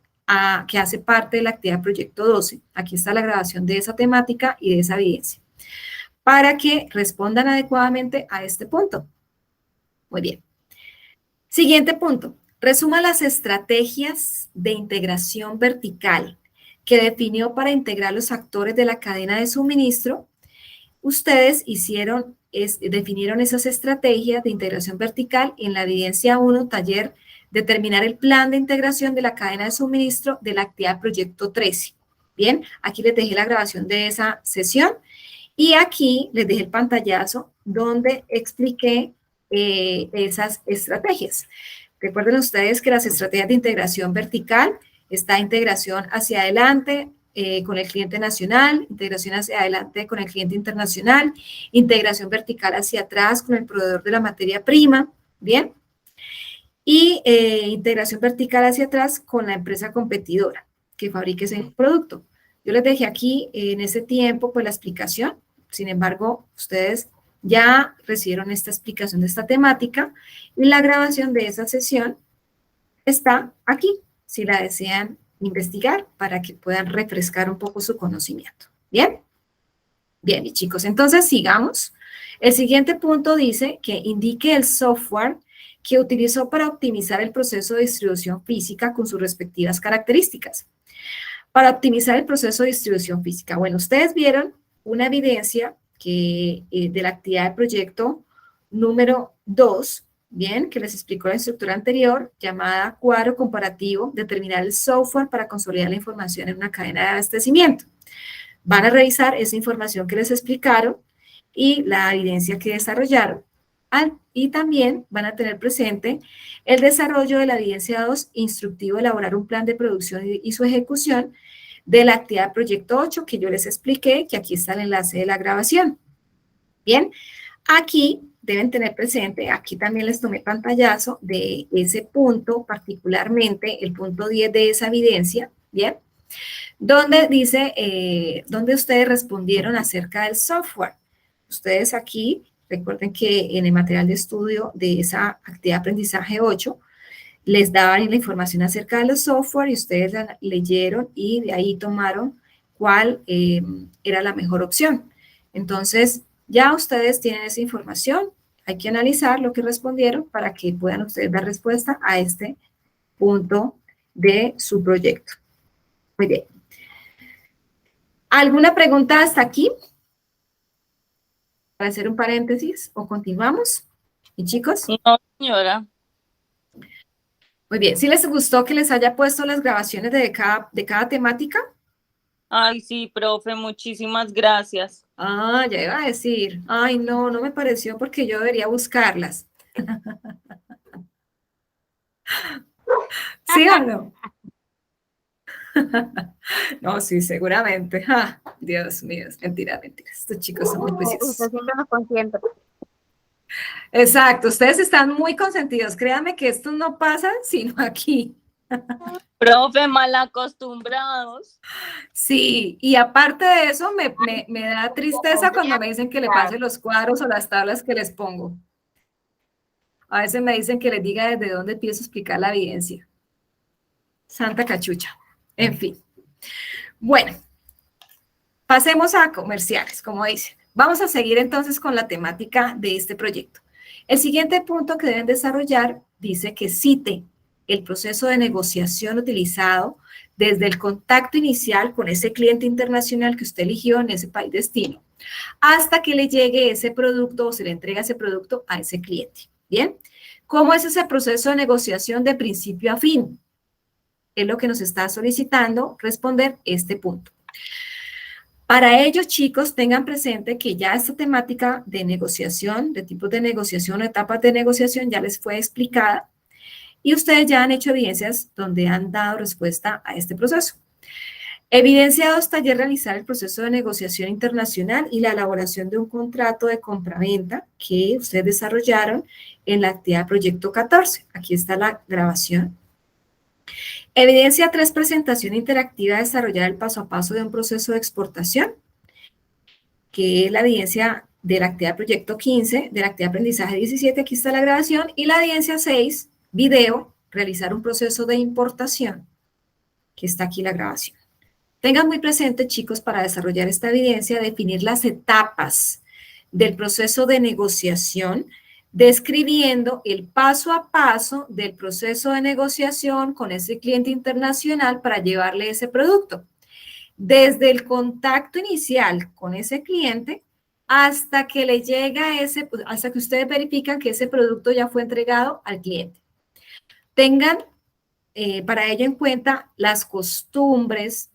que hace parte de la actividad proyecto 12. Aquí está la grabación de esa temática y de esa evidencia, para que respondan adecuadamente a este punto. Muy bien. Siguiente punto. Resuma las estrategias de integración vertical que definió para integrar los actores de la cadena de suministro. Ustedes definieron esas estrategias de integración vertical en la evidencia 1, taller, determinar el plan de integración de la cadena de suministro de la actividad proyecto 13. Bien, aquí les dejé la grabación de esa sesión y aquí les dejé el pantallazo donde expliqué esas estrategias. Recuerden ustedes que las estrategias de integración vertical está integración hacia adelante, con el cliente nacional, integración hacia adelante con el cliente internacional, integración vertical hacia atrás con el proveedor de la materia prima, ¿bien? Y integración vertical hacia atrás con la empresa competidora que fabrique ese producto. Yo les dejé aquí en ese tiempo pues la explicación, sin embargo, ustedes ya recibieron esta explicación de esta temática y la grabación de esa sesión está aquí, si la desean investigar para que puedan refrescar un poco su conocimiento. ¿Bien? Bien, mis chicos, entonces sigamos. El siguiente punto dice que indique el software que utilizó para optimizar el proceso de distribución física con sus respectivas características. Para optimizar el proceso de distribución física. Bueno, ustedes vieron una evidencia de la actividad de proyecto número 2, bien, que les explicó la instructora anterior, llamada cuadro comparativo, determinar el software para consolidar la información en una cadena de abastecimiento. Van a revisar esa información que les explicaron y la evidencia que desarrollaron. Y también van a tener presente el desarrollo de la evidencia 2, instructivo, elaborar un plan de producción y su ejecución de la actividad proyecto 8, que yo les expliqué, que aquí está el enlace de la grabación. Bien, aquí deben tener presente, aquí también les tomé pantallazo de ese punto, particularmente el punto 10 de esa evidencia, ¿bien? Donde dice, donde ustedes respondieron acerca del software. Ustedes aquí, recuerden que en el material de estudio de esa actividad de aprendizaje 8, les daban la información acerca de los software y ustedes la leyeron y de ahí tomaron cuál era la mejor opción. Entonces, ya ustedes tienen esa información, hay que analizar lo que respondieron para que puedan ustedes dar respuesta a este punto de su proyecto. Muy bien. ¿Alguna pregunta hasta aquí? Para hacer un paréntesis o continuamos. ¿Y chicos? No, señora. Muy bien. ¿Sí les gustó que les haya puesto las grabaciones de cada temática? Ay, sí, profe, muchísimas gracias. Ah, ya iba a decir. Ay, no, no me pareció porque yo debería buscarlas. ¿Sí o no? No, sí, seguramente. Ah, Dios mío, mentira, mentira. Estos chicos son muy preciosos. Usted siempre nos consiente. Exacto, ustedes están muy consentidos. Créanme que esto no pasa sino aquí. Profe, mal acostumbrados. Sí, y aparte de eso, me da tristeza cuando me dicen que le pase los cuadros o las tablas que les pongo. A veces me dicen que les diga desde dónde empiezo a explicar la evidencia. Santa cachucha. En fin. Bueno, pasemos a comerciales, como dicen. Vamos a seguir entonces con la temática de este proyecto. El siguiente punto que deben desarrollar dice que cite el proceso de negociación utilizado desde el contacto inicial con ese cliente internacional que usted eligió en ese país destino, hasta que le llegue ese producto o se le entrega ese producto a ese cliente. ¿Bien? ¿Cómo es ese proceso de negociación de principio a fin? Es lo que nos está solicitando responder este punto. Para ello, chicos, tengan presente que ya esta temática de negociación, de tipos de negociación o etapas de negociación ya les fue explicada y ustedes ya han hecho evidencias donde han dado respuesta a este proceso. Evidencia 2, taller realizar el proceso de negociación internacional y la elaboración de un contrato de compraventa que ustedes desarrollaron en la actividad proyecto 14. Aquí está la grabación. Evidencia 3, presentación interactiva, desarrollar el paso a paso de un proceso de exportación, que es la evidencia de la actividad proyecto 15, de la actividad aprendizaje 17, aquí está la grabación, y la evidencia 6, video, realizar un proceso de importación, que está aquí la grabación. Tengan muy presente, chicos, para desarrollar esta evidencia, definir las etapas del proceso de negociación, describiendo el paso a paso del proceso de negociación con ese cliente internacional para llevarle ese producto. Desde el contacto inicial con ese cliente hasta que le llega hasta que ustedes verifican que ese producto ya fue entregado al cliente. Tengan para ello en cuenta las costumbres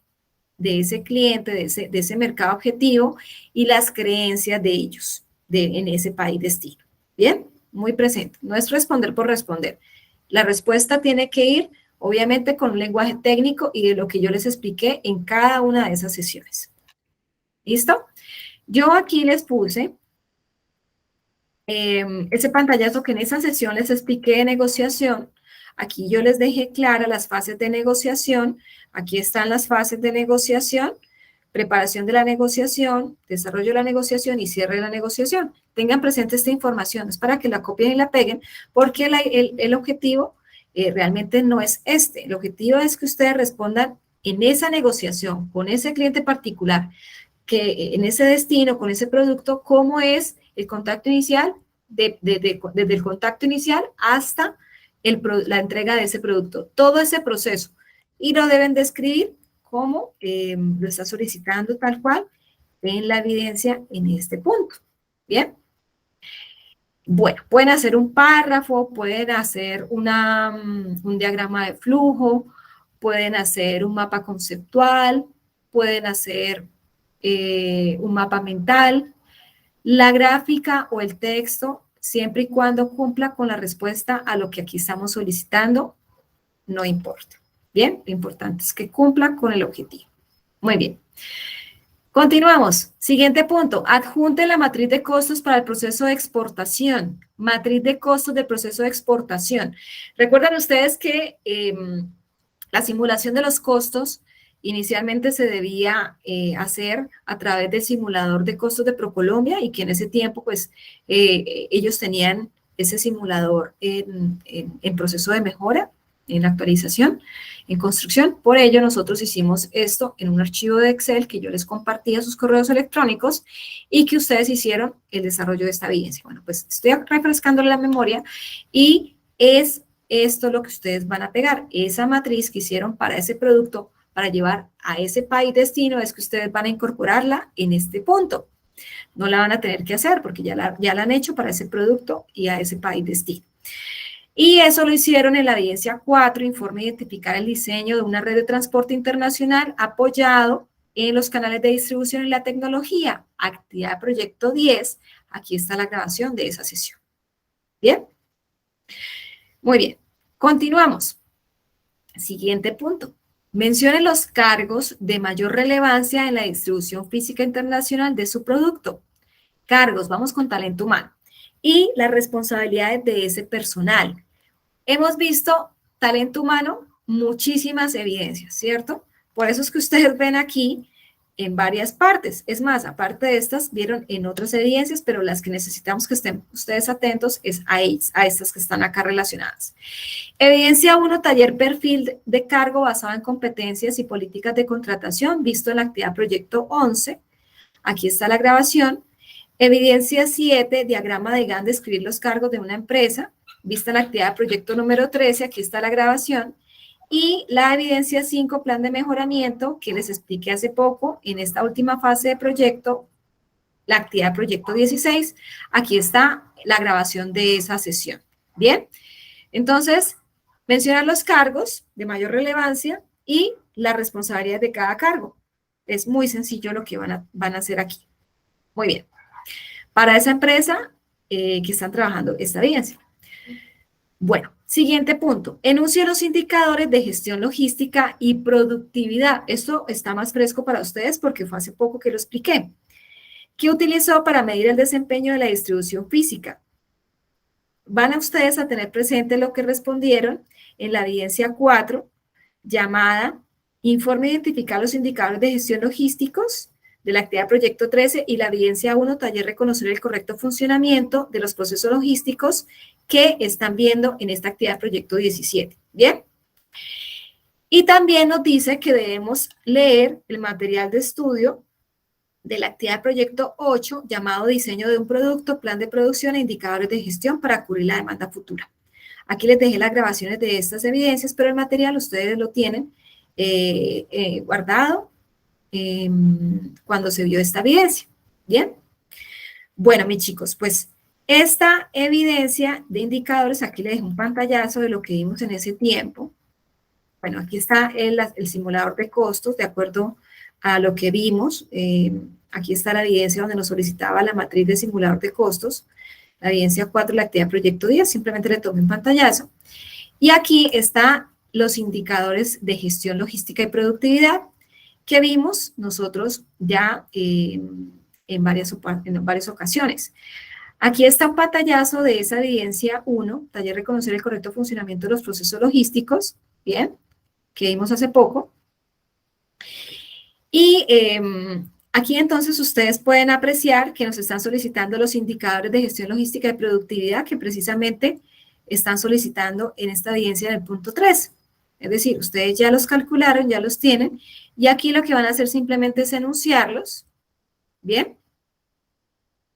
de ese cliente, de ese mercado objetivo y las creencias de ellos en ese país destino. ¿Bien? Muy presente. No es responder por responder. La respuesta tiene que ir, obviamente, con un lenguaje técnico y de lo que yo les expliqué en cada una de esas sesiones. ¿Listo? Yo aquí les puse ese pantallazo que en esa sesión les expliqué de negociación. Aquí yo les dejé claras las fases de negociación. Aquí están las fases de negociación, preparación de la negociación, desarrollo de la negociación y cierre de la negociación. Tengan presente esta información, es para que la copien y la peguen, porque el objetivo realmente no es este. El objetivo es que ustedes respondan en esa negociación con ese cliente particular, que en ese destino, con ese producto, cómo es el contacto inicial, desde el contacto inicial hasta la entrega de ese producto. Todo ese proceso. Y lo deben describir como lo está solicitando tal cual en la evidencia en este punto. ¿Bien? Bueno, pueden hacer un párrafo, pueden hacer un diagrama de flujo, pueden hacer un mapa conceptual, pueden hacer un mapa mental. La gráfica o el texto, siempre y cuando cumpla con la respuesta a lo que aquí estamos solicitando, no importa. Bien, lo importante es que cumpla con el objetivo. Muy bien. Continuamos. Siguiente punto. Adjunte la matriz de costos para el proceso de exportación. Matriz de costos del proceso de exportación. Recuerdan ustedes que la simulación de los costos inicialmente se debía hacer a través del simulador de costos de ProColombia y que en ese tiempo, pues, ellos tenían ese simulador en proceso de mejora, en actualización, en construcción. Por ello, nosotros hicimos esto en un archivo de Excel que yo les compartí a sus correos electrónicos y que ustedes hicieron el desarrollo de esta evidencia. Bueno, pues estoy refrescándole la memoria y es esto lo que ustedes van a pegar. Esa matriz que hicieron para ese producto, para llevar a ese país destino, es que ustedes van a incorporarla en este punto. No la van a tener que hacer porque ya la han hecho para ese producto y a ese país destino. Y eso lo hicieron en la evidencia 4, informe identificar el diseño de una red de transporte internacional apoyado en los canales de distribución y la tecnología. Actividad proyecto 10. Aquí está la grabación de esa sesión. ¿Bien? Muy bien. Continuamos. Siguiente punto. Mencione los cargos de mayor relevancia en la distribución física internacional de su producto. Cargos, vamos con talento humano. Y las responsabilidades de ese personal. Hemos visto talento humano, muchísimas evidencias, ¿cierto? Por eso es que ustedes ven aquí en varias partes. Es más, aparte de estas, vieron en otras evidencias, pero las que necesitamos que estén ustedes atentos es a estas que están acá relacionadas. Evidencia 1, taller perfil de cargo basado en competencias y políticas de contratación, visto en la actividad proyecto 11. Aquí está la grabación. Evidencia 7, diagrama de Gantt, describir los cargos de una empresa, vista la actividad de proyecto número 13, aquí está la grabación. Y la evidencia 5, plan de mejoramiento, que les expliqué hace poco, en esta última fase de proyecto, la actividad de proyecto 16, aquí está la grabación de esa sesión. Bien, entonces, mencionar los cargos de mayor relevancia y las responsabilidades de cada cargo. Es muy sencillo lo que van a hacer aquí. Muy bien. Para esa empresa que están trabajando esta evidencia. Bueno, siguiente punto. Enuncie los indicadores de gestión logística y productividad. Esto está más fresco para ustedes porque fue hace poco que lo expliqué. ¿Qué utilizó para medir el desempeño de la distribución física? Van a ustedes a tener presente lo que respondieron en la evidencia 4, llamada Informe identificar los indicadores de gestión logísticos de la actividad proyecto 13 y la evidencia 1, taller reconocer el correcto funcionamiento de los procesos logísticos que están viendo en esta actividad proyecto 17. ¿Bien? Y también nos dice que debemos leer el material de estudio de la actividad proyecto 8, llamado diseño de un producto, plan de producción e indicadores de gestión para cubrir la demanda futura. Aquí les dejé las grabaciones de estas evidencias, pero el material ustedes lo tienen guardado cuando se vio esta evidencia. ¿Bien? Bueno, mis chicos, pues esta evidencia de indicadores, aquí les dejo un pantallazo de lo que vimos en ese tiempo. Bueno, aquí está el simulador de costos, de acuerdo a lo que vimos. Aquí está la evidencia donde nos solicitaba la matriz de simulador de costos. La evidencia 4, la actividad proyecto 10, simplemente le tomé un pantallazo. Y aquí están los indicadores de gestión logística y productividad que vimos nosotros ya en varias ocasiones. Aquí está un pantallazo de esa evidencia 1, taller reconocer el correcto funcionamiento de los procesos logísticos, bien, que vimos hace poco. Y aquí entonces ustedes pueden apreciar que nos están solicitando los indicadores de gestión logística y productividad que precisamente están solicitando en esta evidencia en el punto 3. Es decir, ustedes ya los calcularon, ya los tienen, y aquí lo que van a hacer simplemente es enunciarlos, ¿bien?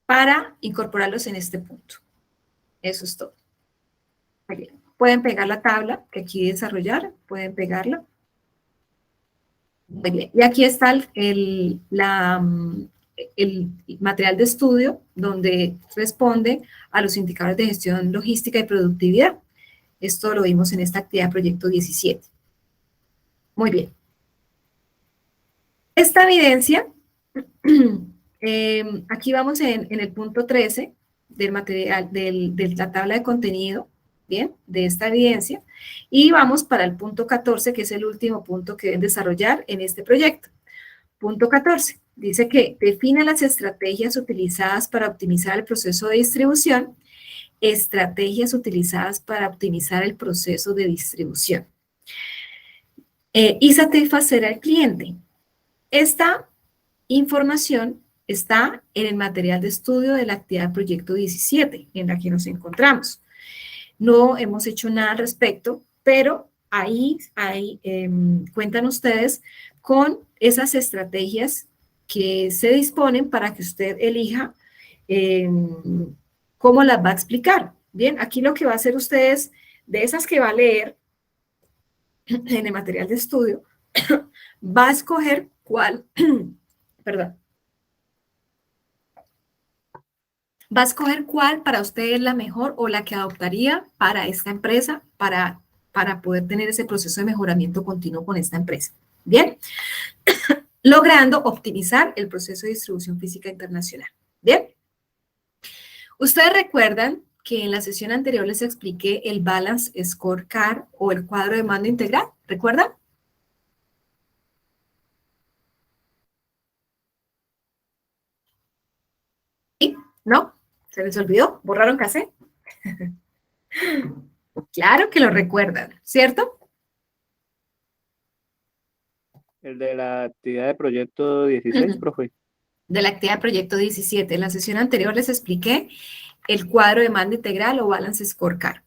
Para incorporarlos en este punto. Eso es todo. Muy bien. Pueden pegar la tabla que aquí desarrollar, pueden pegarla. Muy bien. Y aquí está el material de estudio donde responde a los indicadores de gestión logística y productividad. Esto lo vimos en esta actividad proyecto 17. Muy bien. Esta evidencia, aquí vamos en el punto 13 del material, de la tabla de contenido, bien, de esta evidencia, y vamos para el punto 14, que es el último punto que deben desarrollar en este proyecto. Punto 14, dice que define las estrategias utilizadas para optimizar el proceso de distribución, estrategias utilizadas para optimizar el proceso de distribución y satisfacer al cliente. Esta información está en el material de estudio de la actividad proyecto 17, en la que nos encontramos. No hemos hecho nada al respecto, pero ahí cuentan ustedes con esas estrategias que se disponen para que usted elija cómo las va a explicar. Bien, aquí lo que va a hacer usted es, de esas que va a leer en el material de estudio, va a escoger cuál, perdón, va a escoger cuál para usted es la mejor o la que adoptaría para esta empresa, para poder tener ese proceso de mejoramiento continuo con esta empresa. Bien, logrando optimizar el proceso de distribución física internacional. Bien, ustedes recuerdan que en la sesión anterior les expliqué el Balance Scorecard o el cuadro de mando integral, ¿recuerdan? ¿Sí? ¿No? ¿Se les olvidó? ¿Borraron casé? Claro que lo recuerdan, ¿cierto? El de la actividad de proyecto 16, profe. De la actividad de proyecto 17. En la sesión anterior les expliqué el cuadro de mando integral o Balance Scorecard.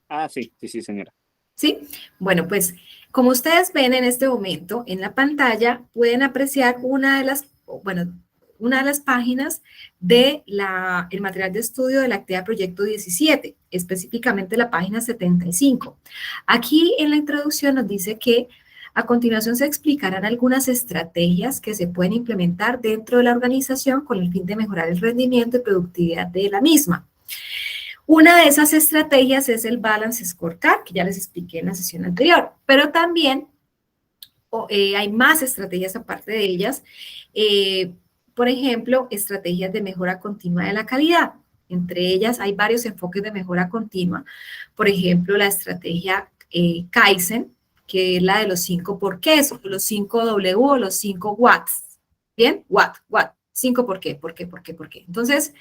Ah, sí, señora. ¿Sí? Bueno, pues como ustedes ven en este momento en la pantalla, pueden apreciar una de las páginas del material de estudio de la actividad proyecto 17, específicamente la página 75. Aquí en la introducción nos dice que a continuación se explicarán algunas estrategias que se pueden implementar dentro de la organización con el fin de mejorar el rendimiento y productividad de la misma. Una de esas estrategias es el Balance Scorecard, que ya les expliqué en la sesión anterior, pero también hay más estrategias aparte de ellas. Por ejemplo, estrategias de mejora continua de la calidad. Entre ellas hay varios enfoques de mejora continua. Por ejemplo, la estrategia Kaizen, que es la de los 5 por qué, los 5 W o los 5 watts. ¿Bien? What. 5 por qué. Entonces,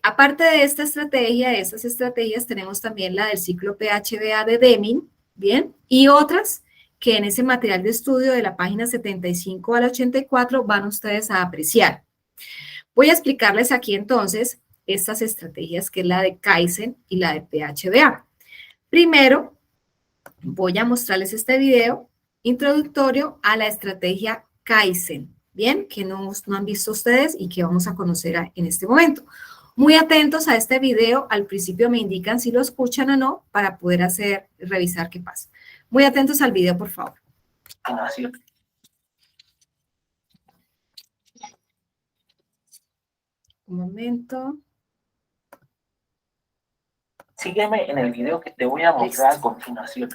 aparte de esta estrategia, de estas estrategias, tenemos también la del ciclo PHBA de Deming, ¿bien? Y otras que en ese material de estudio de la página 75 a la 84 van ustedes a apreciar. Voy a explicarles aquí entonces estas estrategias, que es la de Kaizen y la de PHBA. Primero, voy a mostrarles este video introductorio a la estrategia Kaizen, ¿bien? Que no han visto ustedes y que vamos a conocer en este momento. Muy atentos a este video, al principio me indican si lo escuchan o no para poder revisar qué pasa. Muy atentos al video, por favor. Un momento. Sígueme en el video que te voy a mostrar a continuación.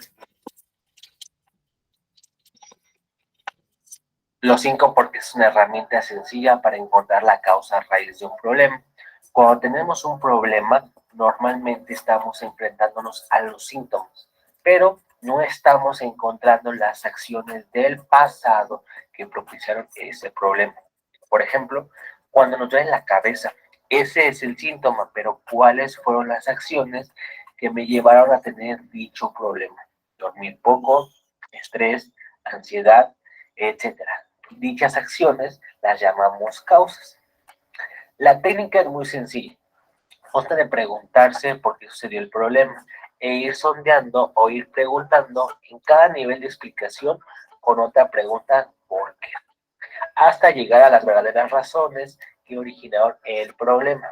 Los 5 porque es una herramienta sencilla para encontrar la causa raíz de un problema. Cuando tenemos un problema, normalmente estamos enfrentándonos a los síntomas, pero no estamos encontrando las acciones del pasado que propiciaron ese problema. Por ejemplo, cuando nos duele la cabeza, ese es el síntoma, pero ¿cuáles fueron las acciones que me llevaron a tener dicho problema? Dormir poco, estrés, ansiedad, etcétera. Dichas acciones las llamamos causas. La técnica es muy sencilla. Consta de preguntarse por qué sucedió el problema e ir sondeando o ir preguntando en cada nivel de explicación con otra pregunta ¿por qué? Hasta llegar a las verdaderas razones que originaron el problema.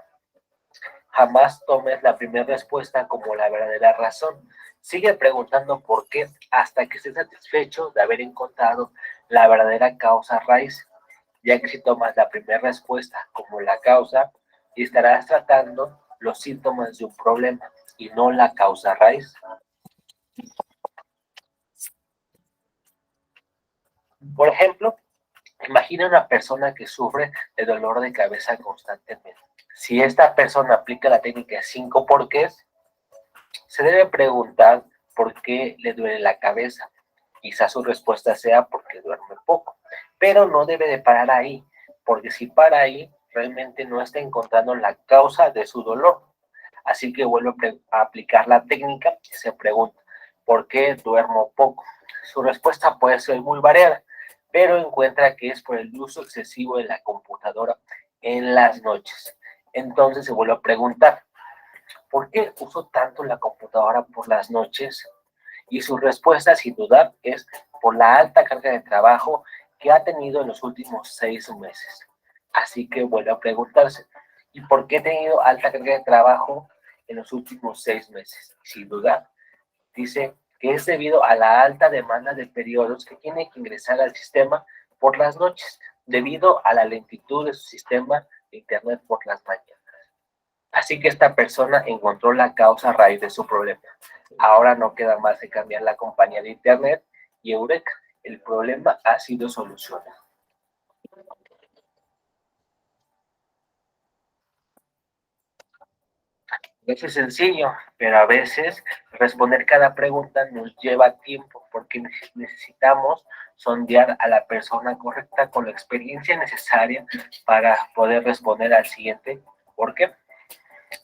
Jamás tomes la primera respuesta como la verdadera razón. Sigue preguntando por qué hasta que estés satisfecho de haber encontrado la verdadera causa raíz. ya que si tomas la primera respuesta como la causa, estarás tratando los síntomas de un problema y no la causa raíz. Por ejemplo, imagina una persona que sufre de dolor de cabeza constantemente. Si esta persona aplica la técnica de 5 porqués, se debe preguntar por qué le duele la cabeza. Quizás su respuesta sea porque duerme poco, pero no debe de parar ahí, porque si para ahí, realmente no está encontrando la causa de su dolor. Así que vuelve a aplicar la técnica y se pregunta, ¿por qué duermo poco? Su respuesta puede ser muy variada, pero encuentra que es por el uso excesivo de la computadora en las noches. Entonces se vuelve a preguntar, ¿por qué uso tanto la computadora por las noches? Y su respuesta, sin dudar, es por la alta carga de trabajo que ha tenido en los últimos 6 meses. Así que vuelve a preguntarse, ¿y por qué he tenido alta carga de trabajo en los últimos 6 meses? Sin duda, dice que es debido a la alta demanda de periodos que tiene que ingresar al sistema por las noches, debido a la lentitud de su sistema de internet por las mañanas. Así que esta persona encontró la causa raíz de su problema. Ahora no queda más que cambiar la compañía de internet y eureka, el problema ha sido solucionado. Eso es sencillo, pero a veces responder cada pregunta nos lleva tiempo porque necesitamos sondear a la persona correcta con la experiencia necesaria para poder responder al siguiente ¿por qué?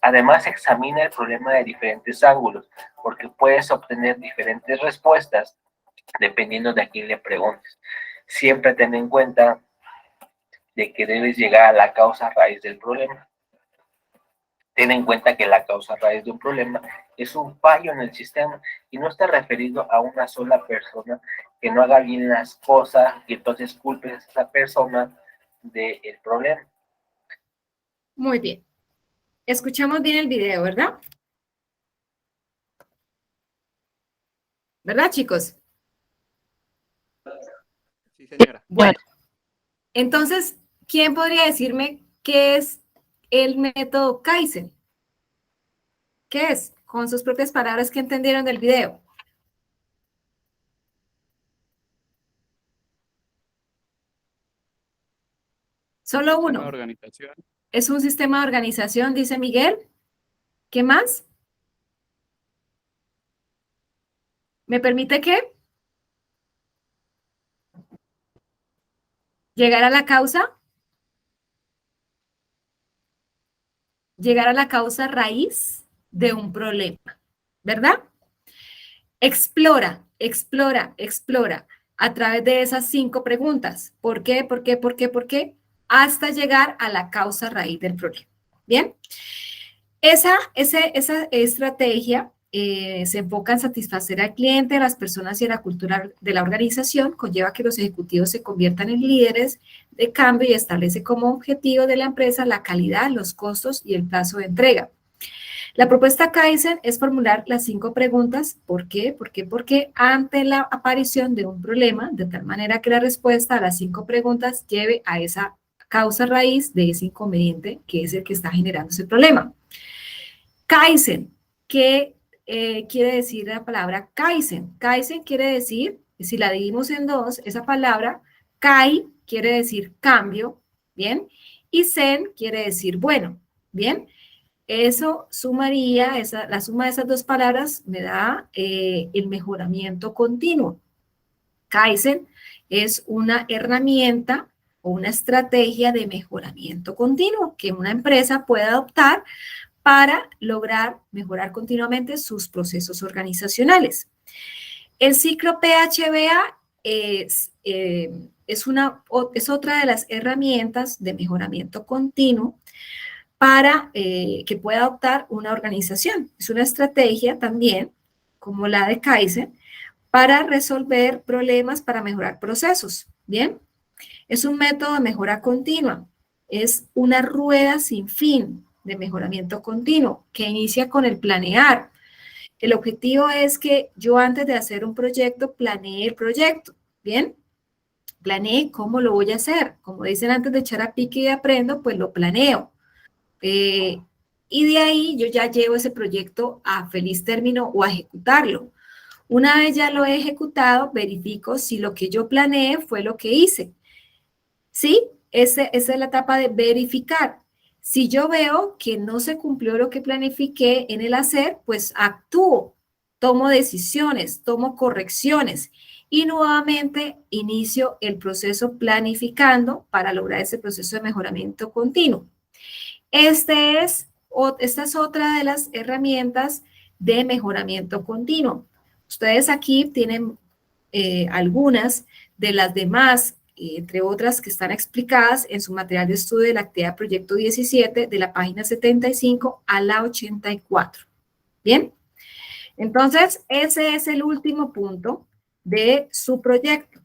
Además, examina el problema de diferentes ángulos porque puedes obtener diferentes respuestas dependiendo de a quién le preguntes. Siempre ten en cuenta de que debes llegar a la causa raíz del problema. Ten en cuenta que la causa raíz de un problema es un fallo en el sistema y no está referido a una sola persona que no haga bien las cosas y entonces culpes a esa persona del problema. Muy bien. Escuchamos bien el video, ¿verdad? ¿Verdad, chicos? Sí, señora. Bueno, entonces, ¿quién podría decirme qué es el método Kaizen? ¿Qué es? Con sus propias palabras, ¿qué entendieron del video? Solo Sistema de uno. organización. Es un sistema de organización, dice Miguel. ¿Qué más? ¿Me permite qué? Llegar a la causa. Llegar a la causa raíz de un problema, ¿verdad? Explora, explora, explora a través de esas 5 preguntas. ¿Por qué? ¿Por qué? ¿Por qué? ¿Por qué? Hasta llegar a la causa raíz del problema. ¿Bien? Esa estrategia se enfoca en satisfacer al cliente, a las personas y a la cultura de la organización, conlleva que los ejecutivos se conviertan en líderes de cambio y establece como objetivo de la empresa la calidad, los costos y el plazo de entrega. La propuesta Kaizen es formular las 5 preguntas, ¿por qué? ¿Por qué? ¿Por qué? Ante la aparición de un problema, de tal manera que la respuesta a las 5 preguntas lleve a esa causa raíz de ese inconveniente que es el que está generando ese problema. Kaizen, ¿qué quiere decir la palabra Kaizen? Kaizen quiere decir, si la dividimos en 2, esa palabra, Kai quiere decir cambio, ¿bien? Y Zen quiere decir bueno, ¿bien? Eso sumaría, la suma de esas 2 palabras me da el mejoramiento continuo. Kaizen es una herramienta o una estrategia de mejoramiento continuo que una empresa puede adoptar para lograr mejorar continuamente sus procesos organizacionales. El ciclo PHBA es otra de las herramientas de mejoramiento continuo para que pueda adoptar una organización. Es una estrategia también, como la de Kaizen, para resolver problemas, para mejorar procesos, ¿bien? Es un método de mejora continua, es una rueda sin fin de mejoramiento continuo que inicia con el planear. El objetivo es que yo antes de hacer un proyecto, planee el proyecto, ¿bien? planeé cómo lo voy a hacer. Como dicen antes de echar a pique y aprendo, pues lo planeo. Y de ahí yo ya llevo ese proyecto a feliz término o a ejecutarlo. Una vez ya lo he ejecutado, verifico si lo que yo planeé fue lo que hice. ¿Sí? Esa es la etapa de verificar. Si yo veo que no se cumplió lo que planifiqué en el hacer, pues actúo, tomo decisiones, tomo correcciones y nuevamente inicio el proceso planificando para lograr ese proceso de mejoramiento continuo. Esta es otra de las herramientas de mejoramiento continuo. Ustedes aquí tienen algunas de las demás, entre otras que están explicadas en su material de estudio de la actividad Proyecto 17, de la página 75 a la 84. ¿Bien? Entonces, ese es el último punto de su proyecto.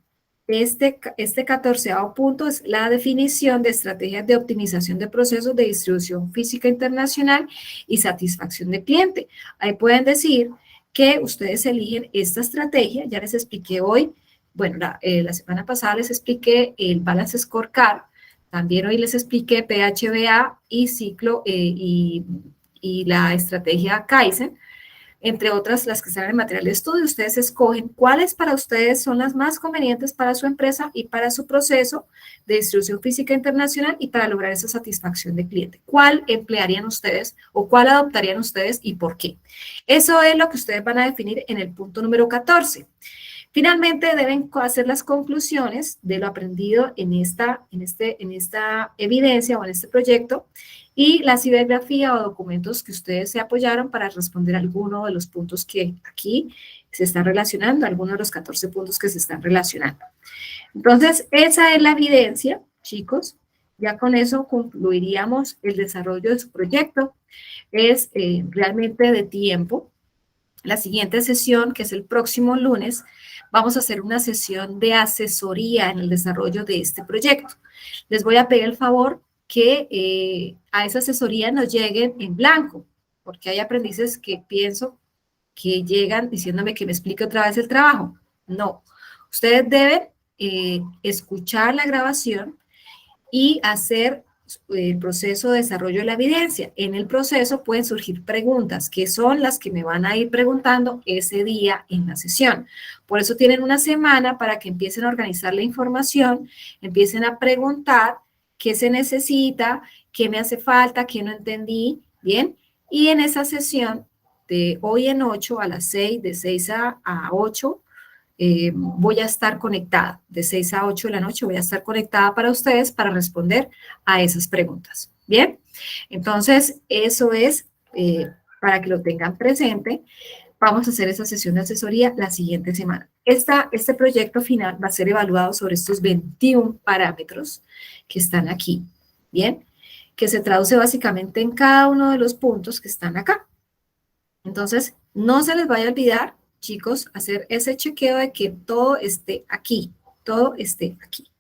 Este 14º punto es la definición de estrategias de optimización de procesos de distribución física internacional y satisfacción de cliente. Ahí pueden decir que ustedes eligen esta estrategia. Ya les expliqué hoy, bueno, la semana pasada les expliqué el Balance Scorecard. También hoy les expliqué PHBA y ciclo y la estrategia Kaizen. Entre otras, las que están en el material de estudio, ustedes escogen cuáles para ustedes son las más convenientes para su empresa y para su proceso de distribución física internacional y para lograr esa satisfacción de cliente. ¿Cuál emplearían ustedes o cuál adoptarían ustedes y por qué? Eso es lo que ustedes van a definir en el punto número 14. Finalmente, deben hacer las conclusiones de lo aprendido en esta evidencia o en este proyecto y la cibergrafía o documentos que ustedes se apoyaron para responder alguno de los puntos que aquí se están relacionando, algunos de los 14 puntos que se están relacionando. Entonces, esa es la evidencia, chicos. Ya con eso concluiríamos el desarrollo de su proyecto. Es realmente de tiempo. La siguiente sesión, que es el próximo lunes, vamos a hacer una sesión de asesoría en el desarrollo de este proyecto. Les voy a pedir el favor que a esa asesoría nos lleguen en blanco, porque hay aprendices que pienso que llegan diciéndome que me explique otra vez el trabajo. No, ustedes deben escuchar la grabación y hacer el proceso de desarrollo de la evidencia. En el proceso pueden surgir preguntas, que son las que me van a ir preguntando ese día en la sesión. Por eso tienen una semana para que empiecen a organizar la información, empiecen a preguntar qué se necesita, qué me hace falta, qué no entendí, ¿bien? Y en esa sesión de hoy en 8 a las 6, de 6 a 8, voy a estar conectada. De 6 a 8 de la noche voy a estar conectada para ustedes para responder a esas preguntas, ¿bien? Entonces, eso es para que lo tengan presente. Vamos a hacer esa sesión de asesoría la siguiente semana. Este proyecto final va a ser evaluado sobre estos 21 parámetros que están aquí, ¿bien? Que se traduce básicamente en cada uno de los puntos que están acá. Entonces, no se les vaya a olvidar, chicos, hacer ese chequeo de que todo esté aquí, todo esté aquí.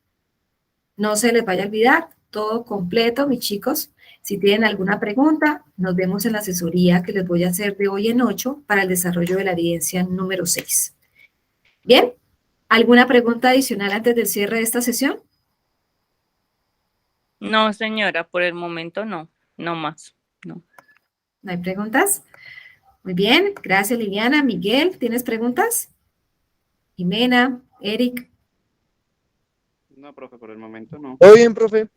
No se les vaya a olvidar, todo completo, mis chicos. Si tienen alguna pregunta, nos vemos en la asesoría que les voy a hacer de hoy en 8 para el desarrollo de la evidencia número 6. ¿Bien? ¿Alguna pregunta adicional antes del cierre de esta sesión? No, señora, por el momento no, no más, no. ¿No hay preguntas? Muy bien, gracias Liliana. Miguel, ¿tienes preguntas? Jimena, Eric. No, profe, por el momento no. Todo bien, profe.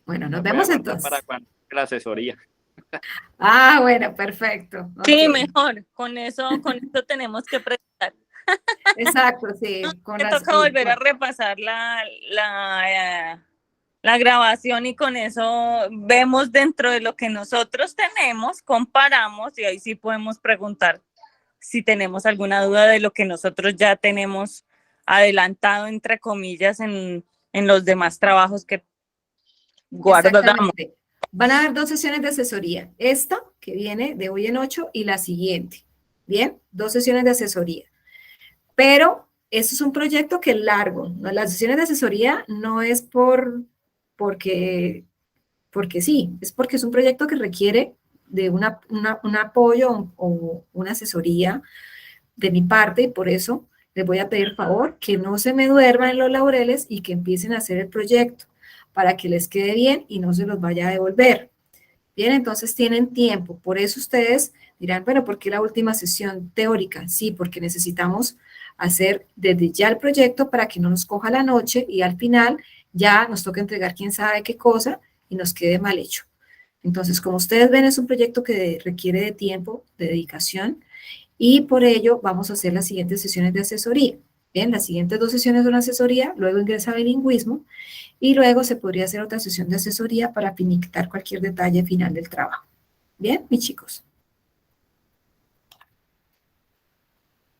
Bueno, nos Voy a vemos guardar entonces. para cuando la asesoría. Ah, bueno, perfecto. Sí, Ok. mejor, con eso tenemos que presentar. Exacto, sí. Me toca volver a repasar la grabación y con eso vemos dentro de lo que nosotros tenemos, comparamos y ahí sí podemos preguntar si tenemos alguna duda de lo que nosotros ya tenemos adelantado, entre comillas, en los demás trabajos que guardamos. Exactamente. Van a haber 2 sesiones de asesoría. Esta, que viene de hoy en 8, y la siguiente. Bien, 2 sesiones de asesoría. Pero eso es un proyecto que es largo, ¿no? Las sesiones de asesoría no es porque sí, es porque es un proyecto que requiere de un apoyo o una asesoría de mi parte, y por eso les voy a pedir favor que no se me duerman en los laureles y que empiecen a hacer el proyecto para que les quede bien y no se los vaya a devolver. Bien, entonces tienen tiempo. Por eso ustedes dirán, bueno, ¿por qué la última sesión teórica? Sí, porque necesitamos hacer desde ya el proyecto para que no nos coja la noche y al final ya nos toca entregar quién sabe qué cosa y nos quede mal hecho. Entonces, como ustedes ven, es un proyecto que requiere de tiempo, de dedicación, y por ello vamos a hacer las siguientes sesiones de asesoría. Bien, las siguientes 2 sesiones son asesoría, luego ingresa bilingüismo, y luego se podría hacer otra sesión de asesoría para finiquitar cualquier detalle final del trabajo. Bien, mis chicos.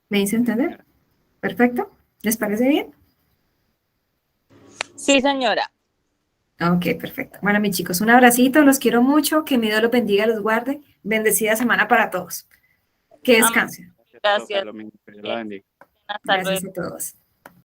¿Me hice entender? Perfecto. ¿Les parece bien? Sí, señora. Ok, perfecto. Bueno, mis chicos, un abracito, los quiero mucho, que mi Dios los bendiga, los guarde. Bendecida semana para todos. Que Amén. descansen. Gracias. Lo mismo, que Dios la bendiga. Hasta luego. Gracias a todos.